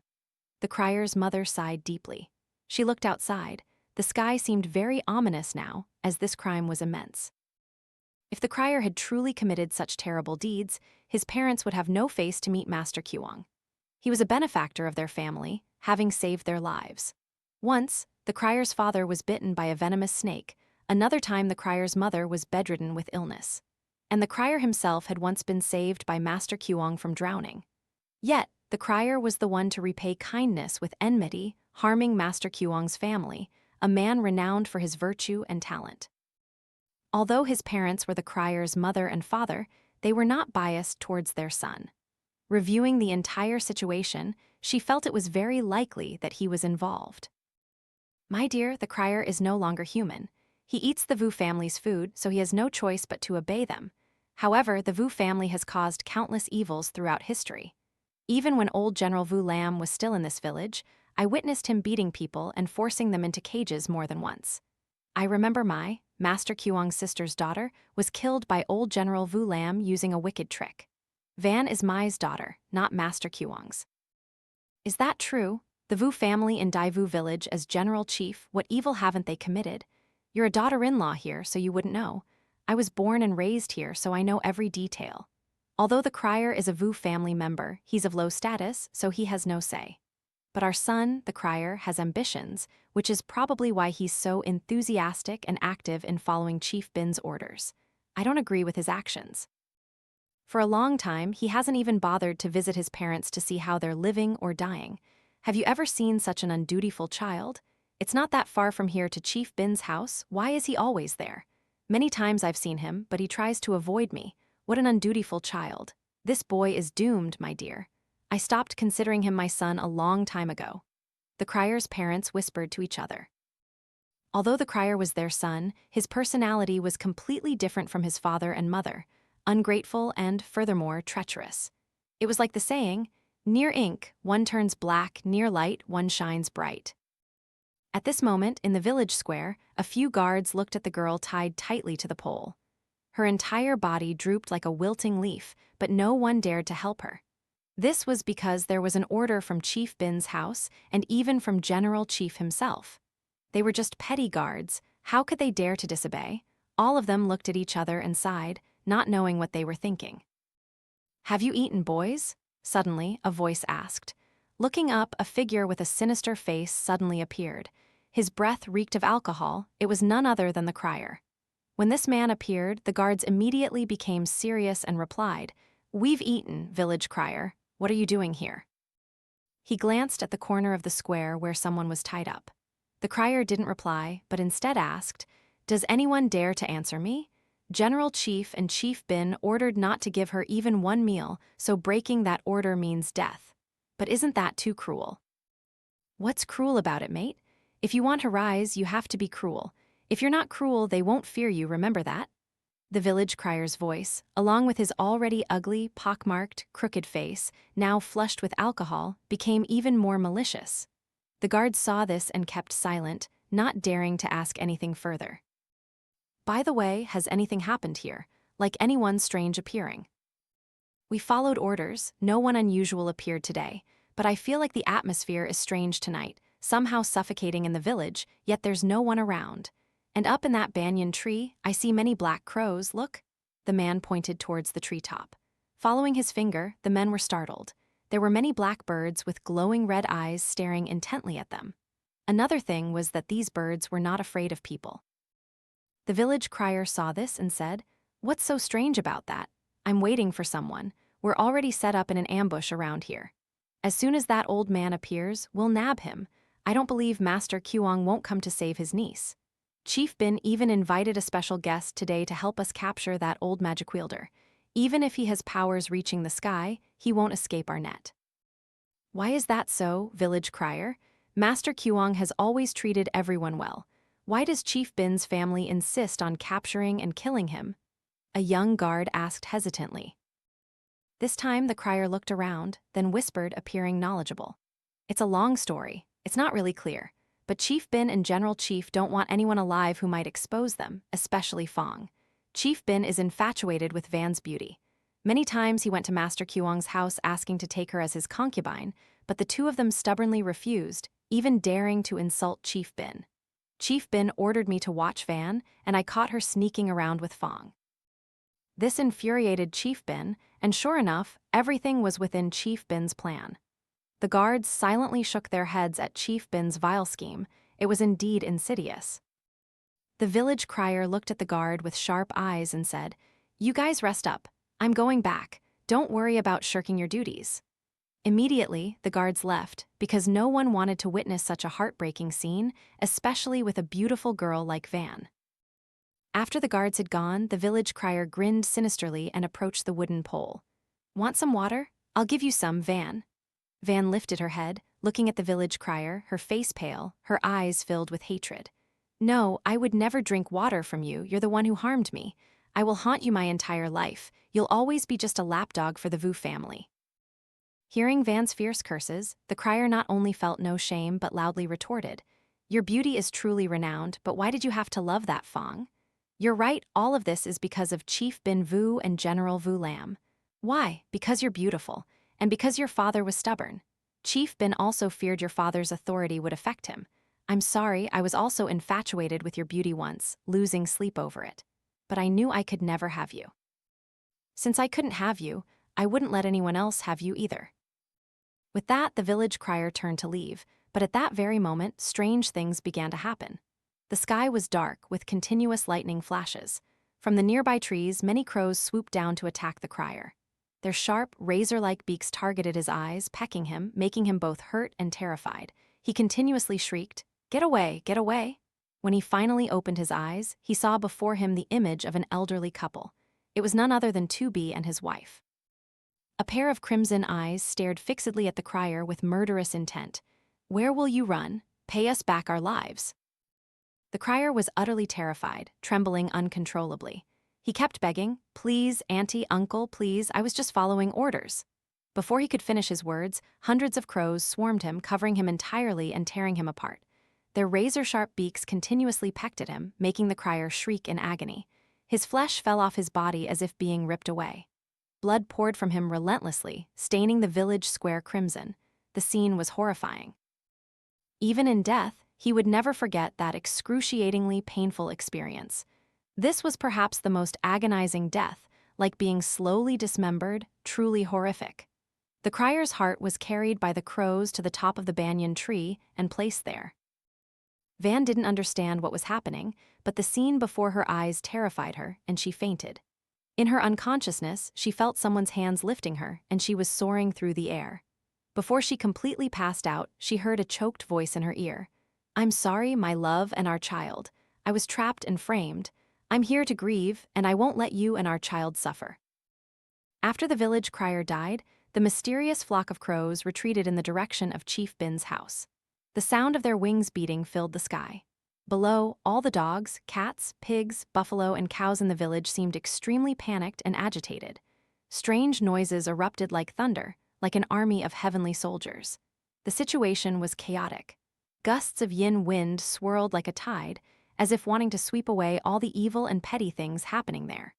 The Crier's mother sighed deeply. She looked outside. The sky seemed very ominous now, as this crime was immense. If the Crier had truly committed such terrible deeds, his parents would have no face to meet Master Khuong. He was a benefactor of their family, having saved their lives. Once, the Crier's father was bitten by a venomous snake. Another time, the Crier's mother was bedridden with illness. And the Crier himself had once been saved by Master Khuong from drowning. Yet, the Crier was the one to repay kindness with enmity, harming Master Khuong's family, a man renowned for his virtue and talent. Although his parents were the Crier's mother and father, they were not biased towards their son. Reviewing the entire situation, she felt it was very likely that he was involved. "My dear, the Crier is no longer human. He eats the Vu family's food, so he has no choice but to obey them. However, the Vu family has caused countless evils throughout history. Even when old General Vu Lam was still in this village, I witnessed him beating people and forcing them into cages more than once. I remember Master Khuong's sister's daughter, was killed by old General Vu Lam using a wicked trick. Van is Mai's daughter, not Master Khuong's." "Is that true? The Vu family in Dai Vu Village as General Chief, what evil haven't they committed? You're a daughter-in-law here, so you wouldn't know. I was born and raised here, so I know every detail. Although the Crier is a Vu family member, he's of low status, so he has no say. But our son, the Crier, has ambitions, which is probably why he's so enthusiastic and active in following Chief Binh's orders. I don't agree with his actions. For a long time, he hasn't even bothered to visit his parents to see how they're living or dying. Have you ever seen such an undutiful child? It's not that far from here to Chief Binh's house. Why is he always there? Many times I've seen him, but he tries to avoid me. What an undutiful child. This boy is doomed, my dear. I stopped considering him my son a long time ago." The Crier's parents whispered to each other. Although the Crier was their son, his personality was completely different from his father and mother, ungrateful and, furthermore, treacherous. It was like the saying, "Near ink, one turns black, near light, one shines bright." At this moment, in the village square, a few guards looked at the girl tied tightly to the pole. Her entire body drooped like a wilting leaf, but no one dared to help her. This was because there was an order from Chief Binh's house and even from General Chief himself. They were just petty guards. How could they dare to disobey? All of them looked at each other and sighed, not knowing what they were thinking. "Have you eaten, boys?" Suddenly, a voice asked. Looking up, a figure with a sinister face suddenly appeared. His breath reeked of alcohol. It was none other than the Crier. When this man appeared, the guards immediately became serious and replied, "We've eaten, village Crier. What are you doing here?" He glanced at the corner of the square where someone was tied up. The The crier didn't reply, but instead asked, "Does anyone dare to answer me?" General Chief and Chief Binh ordered not to give her even one meal, so breaking that order means death. But isn't that too cruel? What's cruel about it, mate? If you want to rise, you have to be cruel. If you're not cruel, they won't fear you, remember that? The village crier's voice, along with his already ugly, pockmarked, crooked face, now flushed with alcohol, became even more malicious. The guards saw this and kept silent, not daring to ask anything further. "By the way, has anything happened here? Like anyone strange appearing?" "We followed orders, no one unusual appeared today, but I feel like the atmosphere is strange tonight, somehow suffocating in the village, yet there's no one around. And up in that banyan tree, I see many black crows, look." The man pointed towards the treetop. Following his finger, the men were startled. There were many black birds with glowing red eyes staring intently at them. Another thing was that these birds were not afraid of people. The village crier saw this and said, "What's so strange about that? I'm waiting for someone. We're already set up in an ambush around here. As soon as that old man appears, we'll nab him. I don't believe Master Khuong won't come to save his niece. Chief Binh even invited a special guest today to help us capture that old magic wielder. Even if he has powers reaching the sky, he won't escape our net." "Why is that so, village crier? Master Khuong has always treated everyone well. Why does Chief Binh's family insist on capturing and killing him?" A young guard asked hesitantly. This time the crier looked around, then whispered, appearing knowledgeable. "It's a long story. It's not really clear. But Chief Binh and General Chief don't want anyone alive who might expose them, especially Phong. Chief Binh is infatuated with Van's beauty. Many times he went to Master Khuong's house asking to take her as his concubine, but the two of them stubbornly refused, even daring to insult Chief Binh. Chief Binh ordered me to watch Van, and I caught her sneaking around with Phong." This infuriated Chief Binh, and sure enough, everything was within Chief Binh's plan. The guards silently shook their heads at Chief Binh's vile scheme. It was indeed insidious. The village crier looked at the guard with sharp eyes and said, "You guys rest up. I'm going back. Don't worry about shirking your duties." Immediately, the guards left, because no one wanted to witness such a heartbreaking scene, especially with a beautiful girl like Van. After the guards had gone, the village crier grinned sinisterly and approached the wooden pole. "Want some water? I'll give you some, Van." Van lifted her head, looking at the village crier, her face pale, her eyes filled with hatred. "No, I would never drink water from you. You're the one who harmed me. I will haunt you my entire life. You'll always be just a lapdog for the Vu family." Hearing Van's fierce curses, the crier not only felt no shame but loudly retorted, "Your beauty is truly renowned, but why did you have to love that Phong? You're right, all of this is because of Chief Binh Vu and General Vu Lam. Why? Because you're beautiful, and because your father was stubborn. Chief Binh also feared your father's authority would affect him. I'm sorry, I was also infatuated with your beauty once, losing sleep over it. But I knew I could never have you. Since I couldn't have you, I wouldn't let anyone else have you either." With that, the village crier turned to leave, but at that very moment, strange things began to happen. The sky was dark, with continuous lightning flashes. From the nearby trees, many crows swooped down to attack the crier. Their sharp, razor-like beaks targeted his eyes, pecking him, making him both hurt and terrified. He continuously shrieked, "Get away, get away!" When he finally opened his eyes, he saw before him the image of an elderly couple. It was none other than 2B and his wife. A pair of crimson eyes stared fixedly at the crier with murderous intent. "Where will you run? Pay us back our lives." The crier was utterly terrified, trembling uncontrollably. He kept begging, "Please, auntie, uncle, please, I was just following orders." Before he could finish his words, hundreds of crows swarmed him, covering him entirely and tearing him apart. Their razor-sharp beaks continuously pecked at him, making the crier shriek in agony. His flesh fell off his body as if being ripped away. Blood poured from him relentlessly, staining the village square crimson. The scene was horrifying. Even in death, he would never forget that excruciatingly painful experience. This was perhaps the most agonizing death, like being slowly dismembered, truly horrific. The crier's heart was carried by the crows to the top of the banyan tree and placed there. Van didn't understand what was happening, but the scene before her eyes terrified her, and she fainted. In her unconsciousness, she felt someone's hands lifting her, and she was soaring through the air. Before she completely passed out, she heard a choked voice in her ear. "I'm sorry, my love and our child. I was trapped and framed. I'm here to grieve, and I won't let you and our child suffer." After the village crier died, the mysterious flock of crows retreated in the direction of Chief Bin's house. The sound of their wings beating filled the sky. Below, all the dogs, cats, pigs, buffalo, and cows in the village seemed extremely panicked and agitated. Strange noises erupted like thunder, like an army of heavenly soldiers. The situation was chaotic. Gusts of yin wind swirled like a tide, as if wanting to sweep away all the evil and petty things happening there.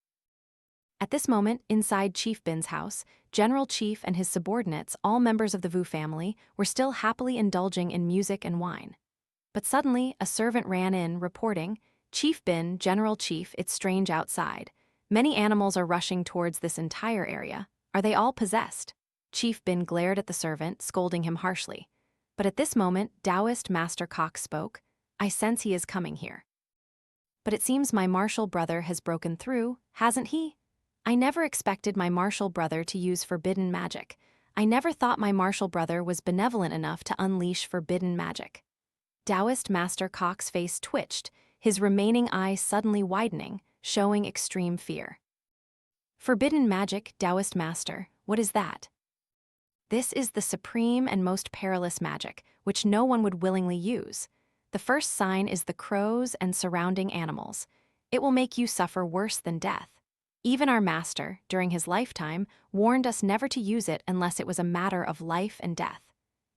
At this moment, inside Chief Bin's house, General Chief and his subordinates, all members of the Vu family, were still happily indulging in music and wine. But suddenly, a servant ran in, reporting, "Chief Binh, General Chief, it's strange outside. Many animals are rushing towards this entire area. Are they all possessed?" Chief Binh glared at the servant, scolding him harshly. But at this moment, Taoist Master Khuong spoke. "I sense he is coming here. But it seems my martial brother has broken through, hasn't he? I never expected my martial brother to use forbidden magic. I never thought my martial brother was benevolent enough to unleash forbidden magic." Taoist Master Khuong's face twitched, his remaining eye suddenly widening, showing extreme fear. "Forbidden magic, Taoist Master, what is that?" "This is the supreme and most perilous magic, which no one would willingly use. The first sign is the crows and surrounding animals. It will make you suffer worse than death. Even our master, during his lifetime, warned us never to use it unless it was a matter of life and death.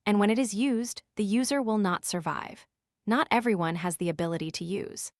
And when it is used, the user will not survive. Not everyone has the ability to use."